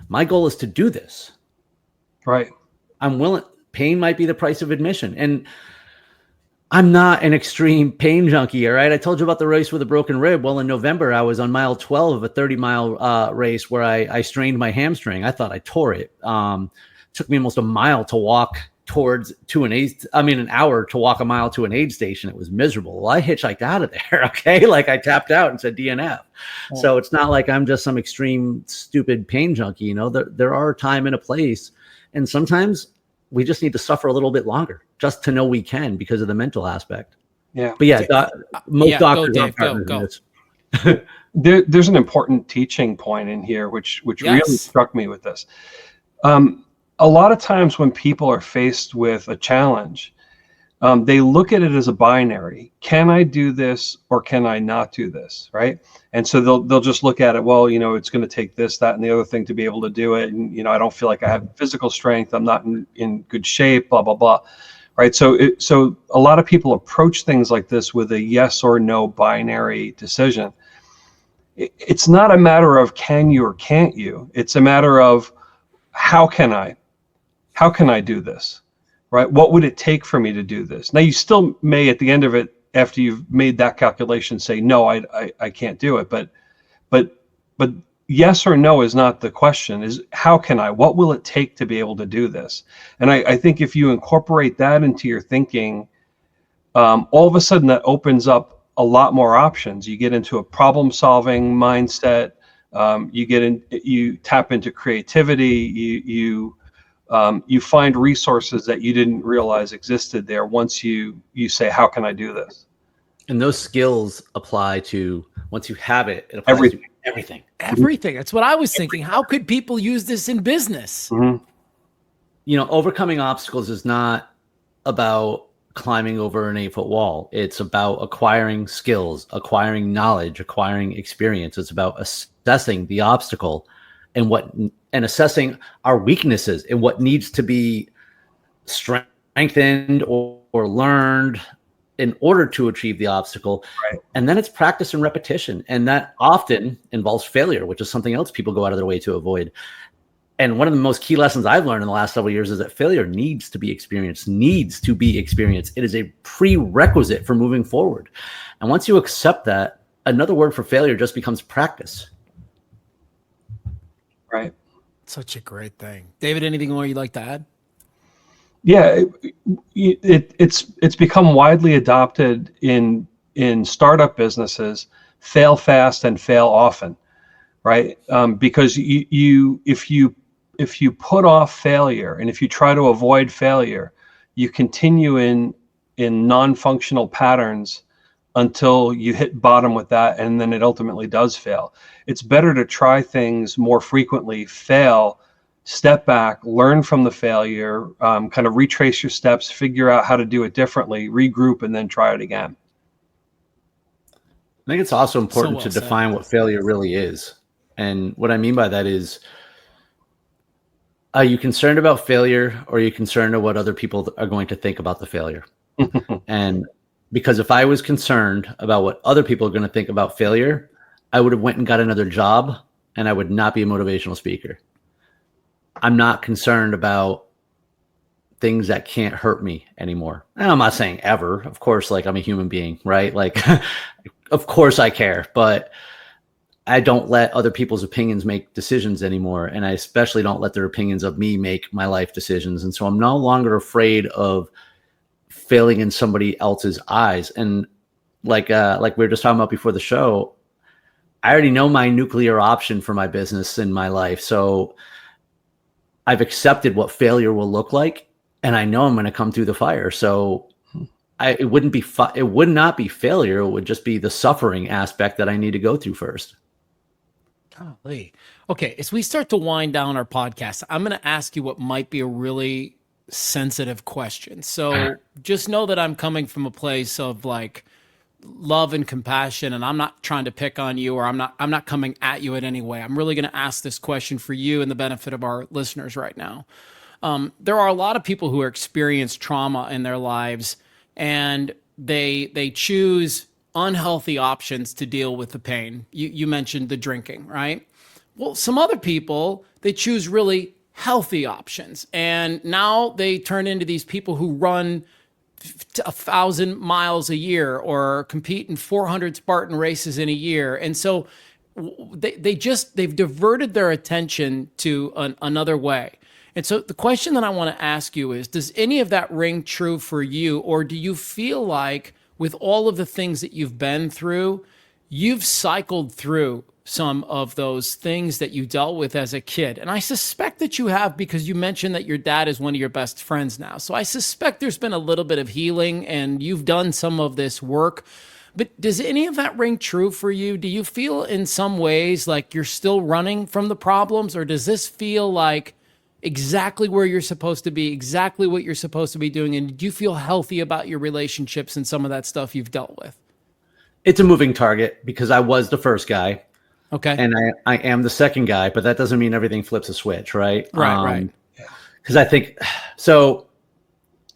My goal is to do this. Right. I'm willing. Pain might be the price of admission. And I'm not an extreme pain junkie. All right. I told you about the race with a broken rib. Well, in November, I was on mile 12 of a 30-mile race where I strained my hamstring. I thought I tore it. Took me almost a mile to walk an hour to walk a mile to an aid station. It was miserable. Well, I hitchhiked out of there. Okay. Like I tapped out and said DNF. Oh. So it's not like I'm just some extreme, stupid pain junkie. You know, there are a time and a place. And sometimes we just need to suffer a little bit longer just to know we can because of the mental aspect. Yeah. But yeah, most doctors aren't partners in this. There's an important teaching point in here, which really struck me with this. A lot of times when people are faced with a challenge, they look at it as a binary. Can I do this or can I not do this? Right. And so they'll just look at it. Well, you know, it's going to take this, that, and the other thing to be able to do it. And, you know, I don't feel like I have physical strength. I'm not in good shape, blah, blah, blah. Right. So a lot of people approach things like this with a yes or no binary decision. It's not a matter of can you or can't you. It's a matter of how can I do this? Right? What would it take for me to do this? Now, you still may, at the end of it, after you've made that calculation, say, no, I can't do it. But yes or no is not the question. Is how can I? What will it take to be able to do this? And I think if you incorporate that into your thinking, all of a sudden that opens up a lot more options. You get into a problem-solving mindset. You tap into creativity. You find resources that you didn't realize existed there once you say, how can I do this? And those skills apply to, once you have it, it applies to everything. Everything. That's what I was thinking. How could people use this in business? Mm-hmm. You know, overcoming obstacles is not about climbing over an 8-foot wall. It's about acquiring skills, acquiring knowledge, acquiring experience. It's about assessing the obstacle and assessing our weaknesses and what needs to be strengthened or learned in order to achieve the obstacle. Right. And then it's practice and repetition. And that often involves failure, which is something else people go out of their way to avoid. And one of the most key lessons I've learned in the last several years is that failure needs to be experienced. It is a prerequisite for moving forward. And once you accept that, another word for failure just becomes practice. Right. Such a great thing. David, anything more you'd like to add? Yeah, it's become widely adopted in startup businesses. Fail fast and fail often, right? Because if you put off failure and if you try to avoid failure, you continue in non-functional patterns until you hit bottom with that, and then it ultimately does fail. It's better to try things more frequently, fail, step back, learn from the failure, kind of retrace your steps, figure out how to do it differently, regroup, and then try it again. I think it's also important to define what failure really is. And what I mean by that is, are you concerned about failure, or are you concerned about what other people are going to think about the failure? And because if I was concerned about what other people are going to think about failure, I would have went and got another job, and I would not be a motivational speaker. I'm not concerned about things that can't hurt me anymore. And I'm not saying ever. Of course, like, I'm a human being, right? Like, of course I care, but I don't let other people's opinions make decisions anymore. And I especially don't let their opinions of me make my life decisions. And so I'm no longer afraid of failing in somebody else's eyes. And like we were just talking about before the show, I already know my nuclear option for my business in my life. So I've accepted what failure will look like, and I know I'm going to come through the fire. So it would not be failure. It would just be the suffering aspect that I need to go through first. Golly. Okay. As we start to wind down our podcast, I'm going to ask you what might be a really sensitive question. So just know that I'm coming from a place of like love and compassion, and I'm not trying to pick on you, or I'm not coming at you in any way. I'm really going to ask this question for you and the benefit of our listeners right now. There are a lot of people who experience trauma in their lives, and they choose unhealthy options to deal with the pain. You mentioned the drinking, right? Well, some other people, they choose really healthy options, and now they turn into these people who run 1,000 miles a year or compete in 400 Spartan races in a year. And so they've diverted their attention to another way. And so the question that I want to ask you is, does any of that ring true for you? Or do you feel like with all of the things that you've been through, you've cycled through some of those things that you dealt with as a kid? And I suspect that you have, because you mentioned that your dad is one of your best friends now. So I suspect there's been a little bit of healing and you've done some of this work. But does any of that ring true for you? Do you feel in some ways like you're still running from the problems, or does this feel like exactly where you're supposed to be, exactly what you're supposed to be doing? And do you feel healthy about your relationships and some of that stuff you've dealt with? It's a moving target because I was the first guy. Okay. And I am the second guy, but that doesn't mean everything flips a switch, right? Right. Because I think, so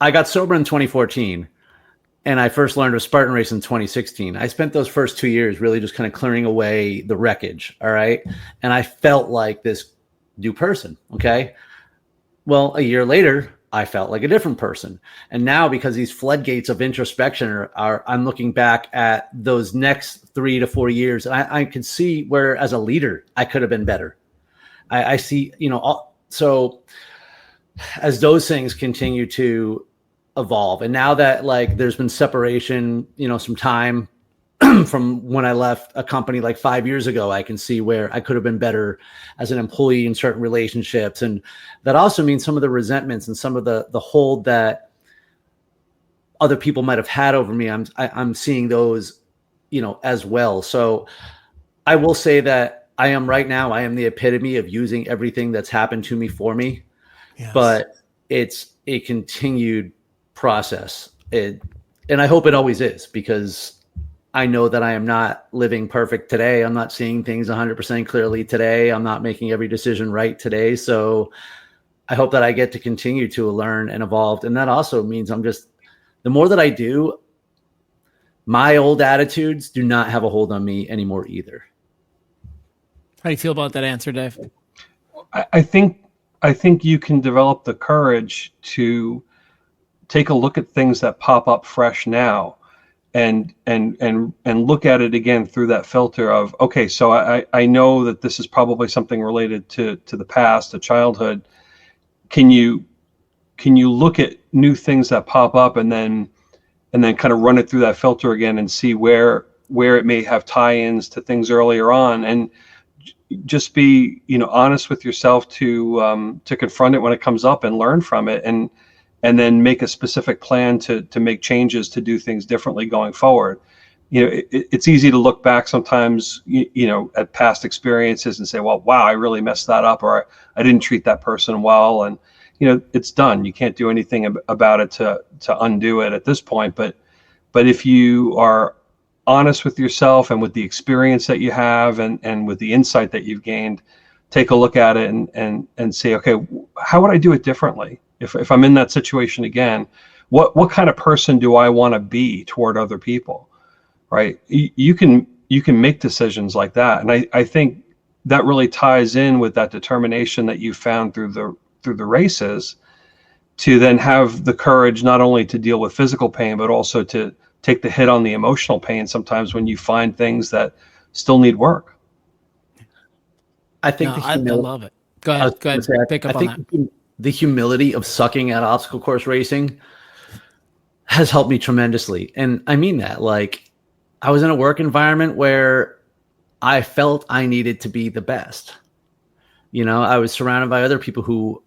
I got sober in 2014 and I first learned of Spartan race in 2016. I spent those first 2 years really just kind of clearing away the wreckage. All right. And I felt like this new person. Okay. Well, a year later, I felt like a different person. And now, because these floodgates of introspection are I'm looking back at those next 3 to 4 years, and I can see where, as a leader, I could have been better. I see, so as those things continue to evolve, and now that like there's been separation, some time from when I left a company like 5 years ago, I can see where I could have been better as an employee in certain relationships. And that also means some of the resentments and some of the hold that other people might have had over me. I'm seeing those, as well. So I will say that I am the epitome of using everything that's happened to me for me. Yes. But it's a continued process. And I hope it always is, because I know that I am not living perfect today. I'm not seeing things 100% clearly today. I'm not making every decision right today. So I hope that I get to continue to learn and evolve. And that also means the more that I do, my old attitudes do not have a hold on me anymore either. How do you feel about that answer, Dave? I think you can develop the courage to take a look at things that pop up fresh now and look at it again through that filter of, okay, so I know that this is probably something related to the past, to childhood. Can you look at new things that pop up and then kind of run it through that filter again and see where it may have tie-ins to things earlier on, and just be honest with yourself to confront it when it comes up and learn from it, and then make a specific plan to make changes to do things differently going forward. It's easy to look back sometimes, at past experiences and say, well, wow, I really messed that up, or I didn't treat that person well. And, it's done. You can't do anything about it to undo it at this point. But if you are honest with yourself and with the experience that you have and with the insight that you've gained, take a look at it and say, okay, how would I do it differently? If I'm in that situation again, what kind of person do I want to be toward other people, right? You can make decisions like that. And I think that really ties in with that determination that you found through the races, to then have the courage not only to deal with physical pain, but also to take the hit on the emotional pain sometimes when you find things that still need work. I think I love it. Go ahead. Pick up on that. The humility of sucking at obstacle course racing has helped me tremendously. And I mean that, like, I was in a work environment where I felt I needed to be the best. I was surrounded by other people who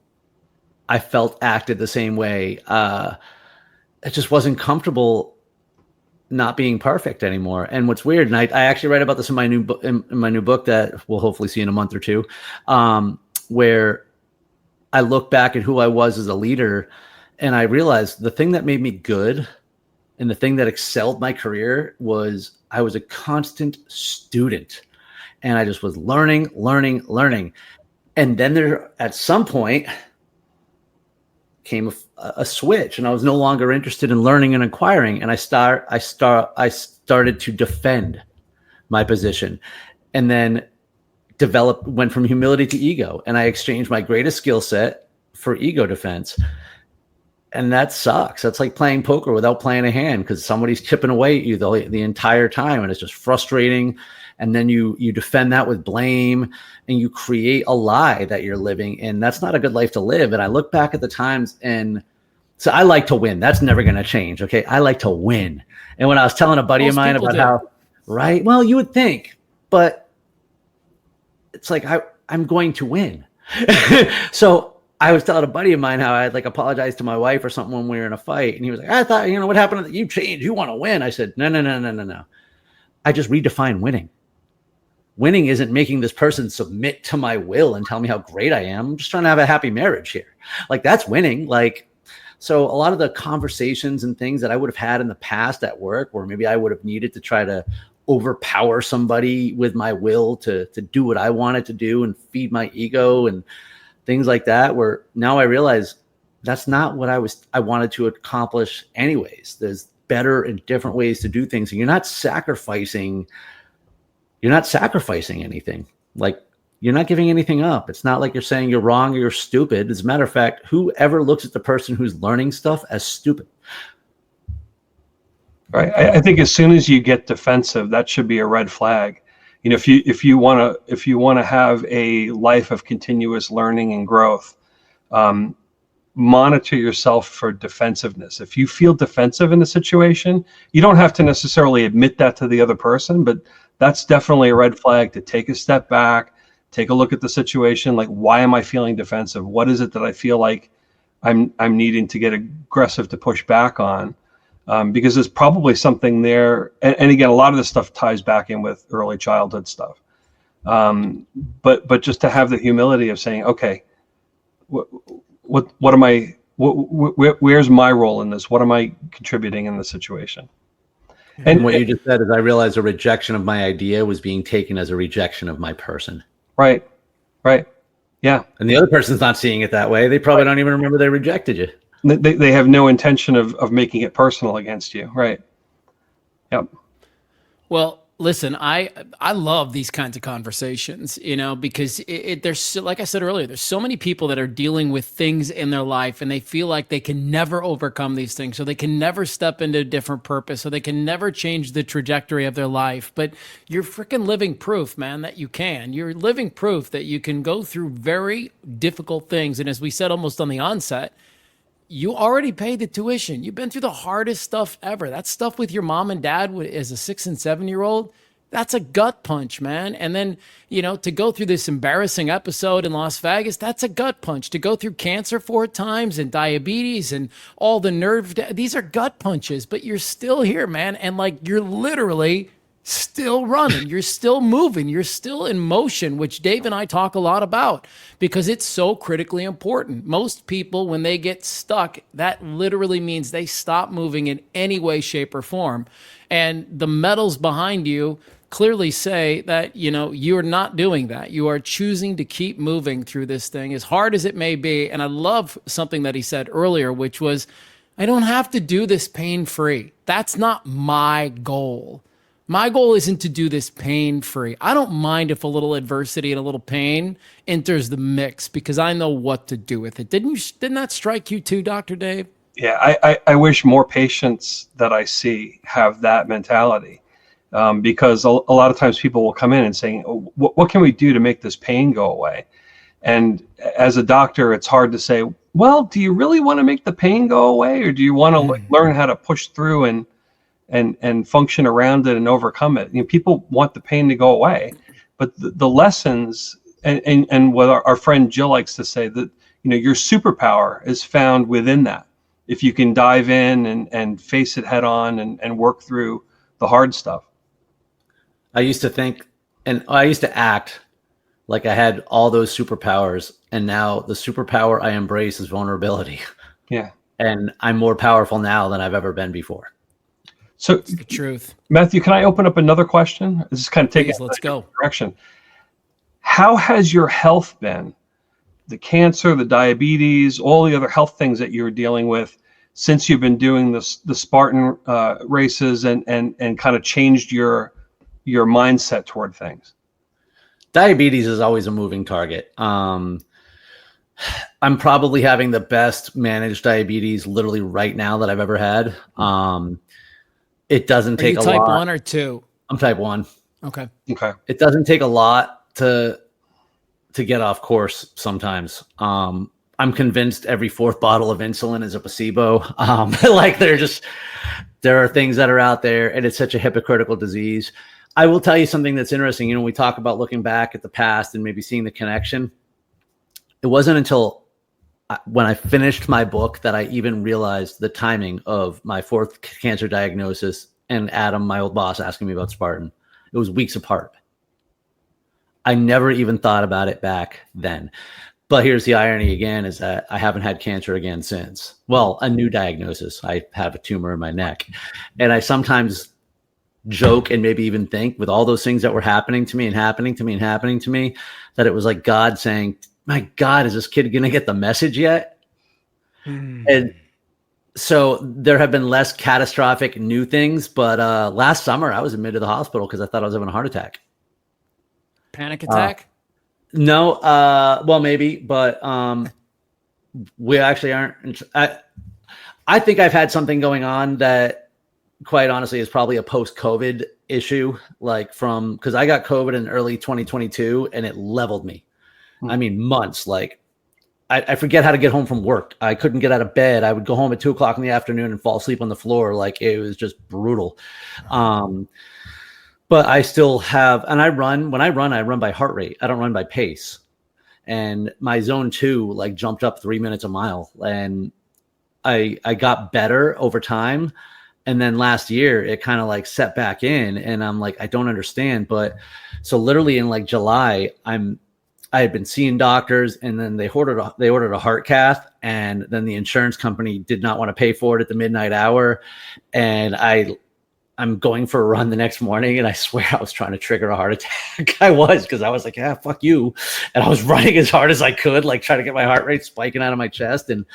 I felt acted the same way. It just wasn't comfortable not being perfect anymore. And what's weird, and I actually write about this in my new book that we'll hopefully see in a month or two, where I look back at who I was as a leader, and I realized the thing that made me good And the thing that excelled my career was I was a constant student, and I just was learning. And then there, at some point, came a switch, and I was no longer interested in learning and acquiring. And I started to defend my position, and then went from humility to ego. And I exchanged my greatest skill set for ego defense. And that sucks. That's like playing poker without playing a hand, because somebody's chipping away at you the entire time, and it's just frustrating. And then you defend that with blame, and you create a lie that you're living, and that's not a good life to live. And I look back at the times, and so I like to win. That's never going to change. Okay, I like to win. And when I was telling a buddy of mine about how, right? Well, you would think, but it's like I'm going to win. So I was telling a buddy of mine how I had like apologized to my wife or something when we were in a fight. And he was like, I thought, what happened? You changed. You want to win. I said, no. I just redefined winning. Winning isn't making this person submit to my will and tell me how great I am. I'm just trying to have a happy marriage here. Like, that's winning. Like, so a lot of the conversations and things that I would have had in the past at work, where maybe I would have needed to try to overpower somebody with my will to do what I wanted to do and feed my ego and things like that, where now I realize that's not what I wanted to accomplish anyways. There's better and different ways to do things. And you're not sacrificing anything. Like, you're not giving anything up. It's not like you're saying you're wrong or you're stupid. As a matter of fact, whoever looks at the person who's learning stuff as stupid. Right. I think as soon as you get defensive, that should be a red flag. If you want to have a life of continuous learning and growth, monitor yourself for defensiveness. If you feel defensive in a situation, you don't have to necessarily admit that to the other person, but that's definitely a red flag to take a step back, take a look at the situation. Like, why am I feeling defensive? What is it that I feel like I'm needing to get aggressive to push back on? Because there's probably something there. And again, a lot of this stuff ties back in with early childhood stuff. But just to have the humility of saying, okay, what am I, where's my role in this? What am I contributing in the situation? And what you just said is, I realized a rejection of my idea was being taken as a rejection of my person. Right. Yeah. And the other person's not seeing it that way. They probably don't even remember they rejected you. They have no intention of making it personal against you. Right. Yep. Well, listen, I love these kinds of conversations, because there's, like I said earlier, there's so many people that are dealing with things in their life, and they feel like they can never overcome these things, so they can never step into a different purpose, so they can never change the trajectory of their life. But you're freaking living proof, man, that you can. You're living proof that you can go through very difficult things. And as we said almost on the onset, you already paid the tuition. You've been through the hardest stuff ever. That stuff with your mom and dad as a 6 and 7 year old, that's a gut punch, man. And then, to go through this embarrassing episode in Las Vegas, that's a gut punch. To go through cancer 4 times and diabetes and all the these are gut punches, but you're still here, man. And like, you're literally still running, you're still moving, you're still in motion, which Dave and I talk a lot about, because it's so critically important. Most people, when they get stuck, that literally means they stop moving in any way, shape, or form. And the medals behind you clearly say that, you're not doing that. You are choosing to keep moving through this thing, as hard as it may be. And I love something that he said earlier, which was, I don't have to do this pain-free. That's not my goal. My goal isn't to do this pain-free. I don't mind if a little adversity and a little pain enters the mix, because I know what to do with it. Didn't that strike you too, Dr. Dave? Yeah, I wish more patients that I see have that mentality, because a lot of times people will come in and saying, oh, what can we do to make this pain go away? And as a doctor, it's hard to say, well, do you really want to make the pain go away, or do you want to learn how to push through and function around it and overcome it? People want the pain to go away, but the lessons and what our friend Jill likes to say, that your superpower is found within that. If you can dive in and face it head on and work through the hard stuff. I used to think, and I used to act like I had all those superpowers, and now the superpower I embrace is vulnerability. Yeah. And I'm more powerful now than I've ever been before. So, It's the truth. Matthew, can I open up another question? This is kind of taking Please, let's go. direction. How has your health been? The cancer, the diabetes, all the other health things that you're dealing with since you've been doing the Spartan races and kind of changed your mindset toward things? Diabetes is always a moving target. I'm probably having the best managed diabetes literally right now that I've ever had. It doesn't take a lot. Are you type 1 or 2? I'm type 1. Okay. It doesn't take a lot to get off course sometimes. I'm convinced every fourth bottle of insulin is a placebo. Like there are things that are out there, and it's such a hypocritical disease. I will tell you something that's interesting. You know, we talk about looking back at the past and maybe seeing the connection. It wasn't until when I finished my book that I even realized the timing of my 4th cancer diagnosis and Adam, my old boss, asking me about Spartan. It was weeks apart. I never even thought about it back then. But here's the irony again, is that I haven't had cancer again since. Well, a new diagnosis. I have a tumor in my neck. And I sometimes joke and maybe even think, with all those things that were happening to me and happening to me and happening to me, that it was like God saying, my God, is this kid going to get the message yet? And so there have been less catastrophic new things. But last summer, I was admitted to the hospital because I thought I was having a heart attack. Panic attack? No, well, maybe, but we actually aren't. I think I've had something going on that, quite honestly, is probably a post-COVID issue, like because I got COVID in early 2022 and it leveled me. I mean, months. Like, I forget how to get home from work. I couldn't get out of bed. I would go home at 2:00 in the afternoon and fall asleep on the floor. Like, it was just brutal. But I still have, and when I run by heart rate. I don't run by pace. And my zone 2 like jumped up 3 minutes a mile, and I got better over time. And then last year it kind of like set back in, and I'm like, I don't understand. But so literally in like July, I had been seeing doctors, and then they ordered a heart cath, and then the insurance company did not want to pay for it at the midnight hour. And I'm going for a run the next morning, and I swear I was trying to trigger a heart attack. I was, because I was like, yeah, fuck you. And I was running as hard as I could, like trying to get my heart rate spiking out of my chest. And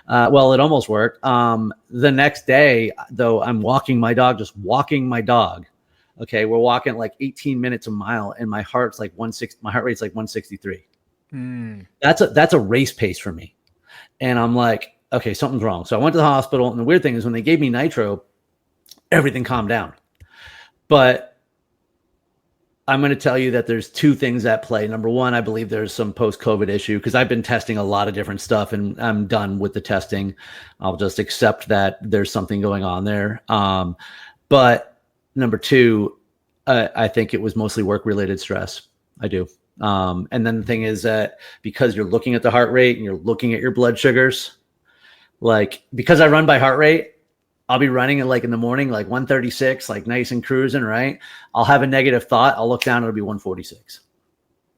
well, it almost worked. The next day, though, I'm walking my dog, Okay, we're walking like 18 minutes a mile, and my heart's like 160. My heart rate's like 163. That's a race pace for me. And I'm like, okay, something's wrong. So I went to the hospital, and the weird thing is when they gave me nitro, everything calmed down. But I'm going to tell you that there's 2 things at play. Number one, I believe there's some post-COVID issue, because I've been testing a lot of different stuff, and I'm done with the testing. I'll just accept that there's something going on there. But number 2, I think it was mostly work-related stress. I do. And then the thing is that because you're looking at the heart rate and you're looking at your blood sugars, like, because I run by heart rate, I'll be running at like in the morning, like 136, like nice and cruising, right? I'll have a negative thought. I'll look down, it'll be 146.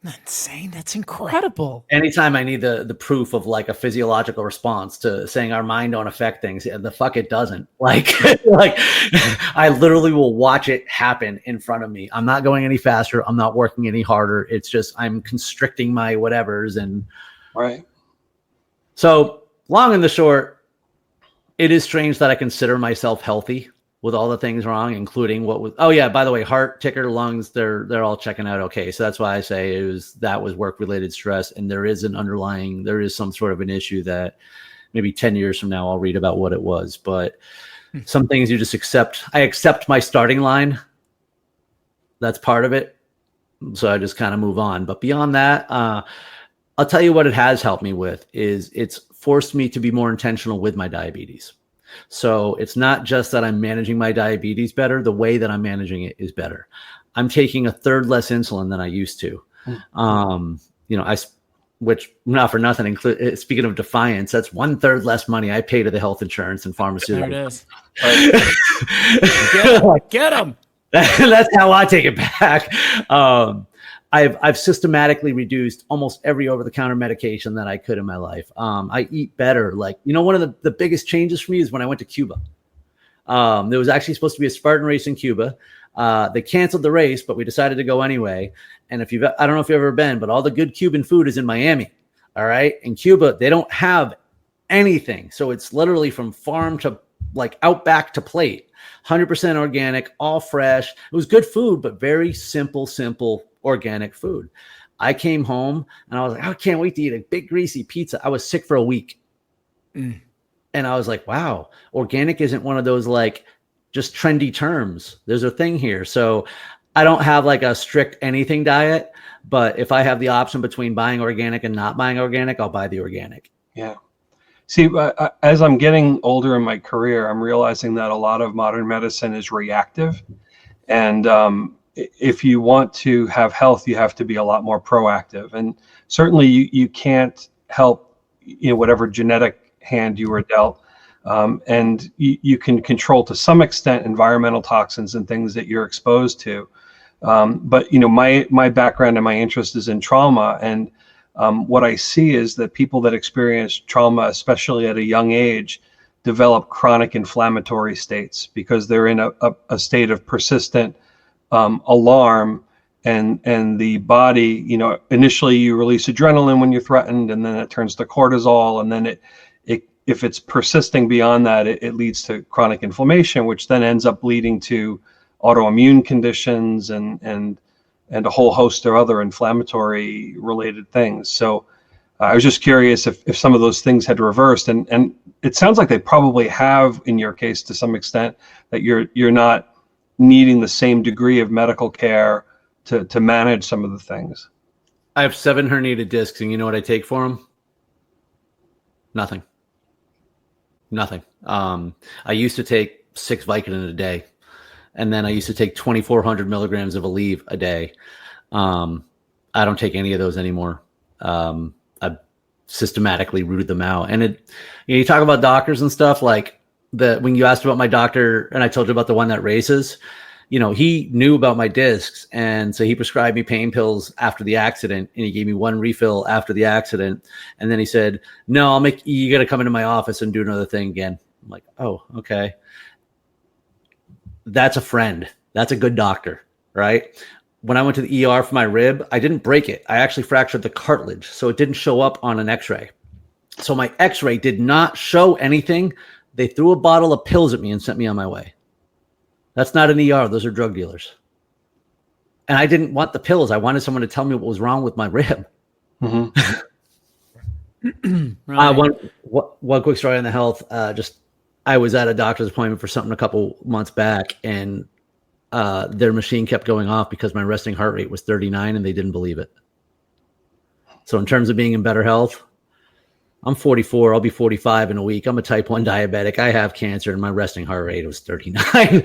That's insane. That's incredible. Anytime I need the proof of like a physiological response to saying our mind don't affect things, the fuck it doesn't. Like, like I literally will watch it happen in front of me. I'm not going any faster. I'm not working any harder. It's just I'm constricting my whatevers. And right. So long and the short, it is strange that I consider myself healthy with all the things wrong, including what was, oh yeah, by the way, heart, ticker, lungs, they're all checking out okay. So that's why I say that was work-related stress. And there is some sort of an issue that maybe 10 years from now, I'll read about what it was. But some things you just accept. I accept my starting line. That's part of it. So I just kind of move on. But beyond that, I'll tell you what it has helped me with is it's forced me to be more intentional with my diabetes. So it's not just that I'm managing my diabetes better. The way that I'm managing it is better. I'm taking 1/3 less insulin than I used to. Which not for nothing, speaking of defiance, that's 1/3 less money I pay to the health insurance and pharmaceuticals. There it is. Get them. That's how I take it back. I've systematically reduced almost every over-the-counter medication that I could in my life. I eat better. Like, one of the biggest changes for me is when I went to Cuba. There was actually supposed to be a Spartan race in Cuba. They canceled the race, but we decided to go anyway. And I don't know if you've ever been, but all the good Cuban food is in Miami. All right. In Cuba, they don't have anything. So it's literally from farm to like outback to plate, 100% organic, all fresh. It was good food, but very simple organic food. I came home and I was like, I can't wait to eat a big greasy pizza. I was sick for a week. And I was like, wow, organic isn't one of those like just trendy terms. There's a thing here. So I don't have like a strict anything diet, but if I have the option between buying organic and not buying organic, I'll buy the organic. Yeah. See, as I'm getting older in my career, I'm realizing that a lot of modern medicine is reactive. And if you want to have health, you have to be a lot more proactive. And certainly you can't help, whatever genetic hand you were dealt. And you can control to some extent environmental toxins and things that you're exposed to. But my background and my interest is in trauma, and what I see is that people that experience trauma, especially at a young age, develop chronic inflammatory states because they're in a state of persistent alarm, and the body, initially you release adrenaline when you're threatened, and then it turns to cortisol, and then if it's persisting beyond that, it leads to chronic inflammation, which then ends up leading to autoimmune conditions and a whole host of other inflammatory related things. So I was just curious if some of those things had reversed, and it sounds like they probably have in your case to some extent, that you're not needing the same degree of medical care to manage some of the things. I have 7 herniated discs, and you know what I take for them? Nothing. I used to take 6 Vicodin a day, and then I used to take 2,400 milligrams of Aleve a day. I don't take any of those anymore. I've systematically rooted them out. And you talk about doctors and stuff, like when you asked about my doctor, and I told you about the one that races, he knew about my discs. And so he prescribed me pain pills after the accident, and he gave me 1 refill after the accident. And then he said, no, you got to come into my office and do another thing again. I'm like, oh, okay. That's a friend. That's a good doctor, right? When I went to the ER for my rib, I didn't break it. I actually fractured the cartilage, so it didn't show up on an x-ray. So my x-ray did not show anything. They threw a bottle of pills at me and sent me on my way. That's not an ER. Those are drug dealers. And I didn't want the pills. I wanted someone to tell me what was wrong with my rib. Mm-hmm. Right. One quick story on the health. I was at a doctor's appointment for something a couple months back, and their machine kept going off because my resting heart rate was 39, and they didn't believe it. So in terms of being in better health, I'm 44. I'll be 45 in a week. I'm a type 1 diabetic. I have cancer, and my resting heart rate was 39.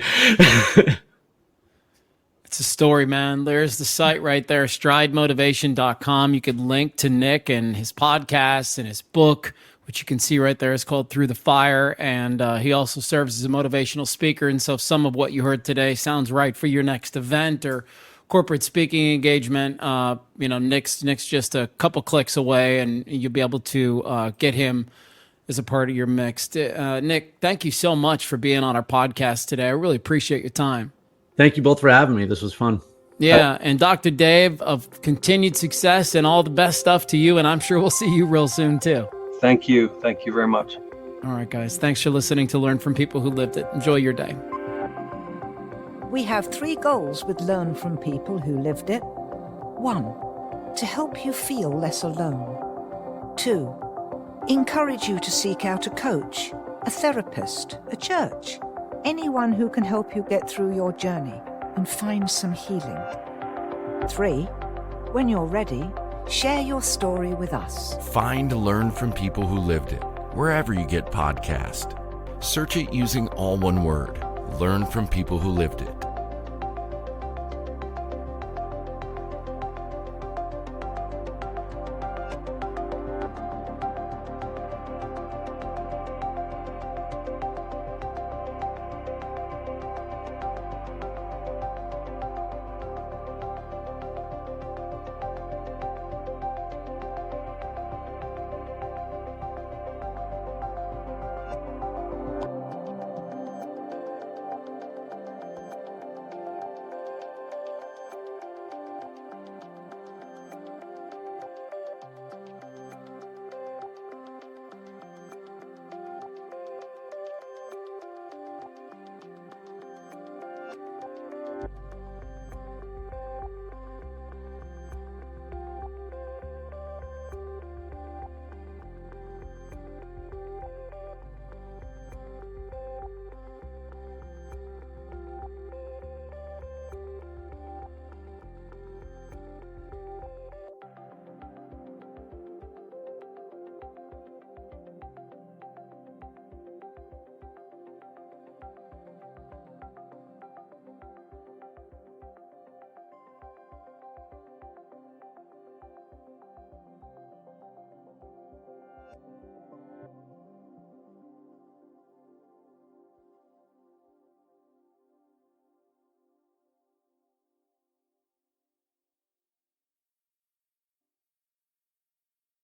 It's a story, man. There's the site right there, stridemotivation.com. You could link to Nick and his podcast and his book, which you can see right there. It's called Through the Fire. And he also serves as a motivational speaker. And so if some of what you heard today sounds right for your next event or corporate speaking engagement, Nick's just a couple clicks away, and you'll be able to get him as a part of your mix. Nick, thank you so much for being on our podcast today. I really appreciate your time. Thank you both for having me. This was fun. Yeah, and Dr. Dave, of continued success and all the best stuff to you, and I'm sure we'll see you real soon too. Thank you. Thank you very much. All right, guys. Thanks for listening to Learn from People Who Lived It. Enjoy your day. We have 3 goals with Learn from People Who Lived It. 1, to help you feel less alone. 2, encourage you to seek out a coach, a therapist, a church, anyone who can help you get through your journey and find some healing. 3, when you're ready, share your story with us. Find Learn from People Who Lived It wherever you get podcasts. Search it using all one word. Learn from People Who Lived It.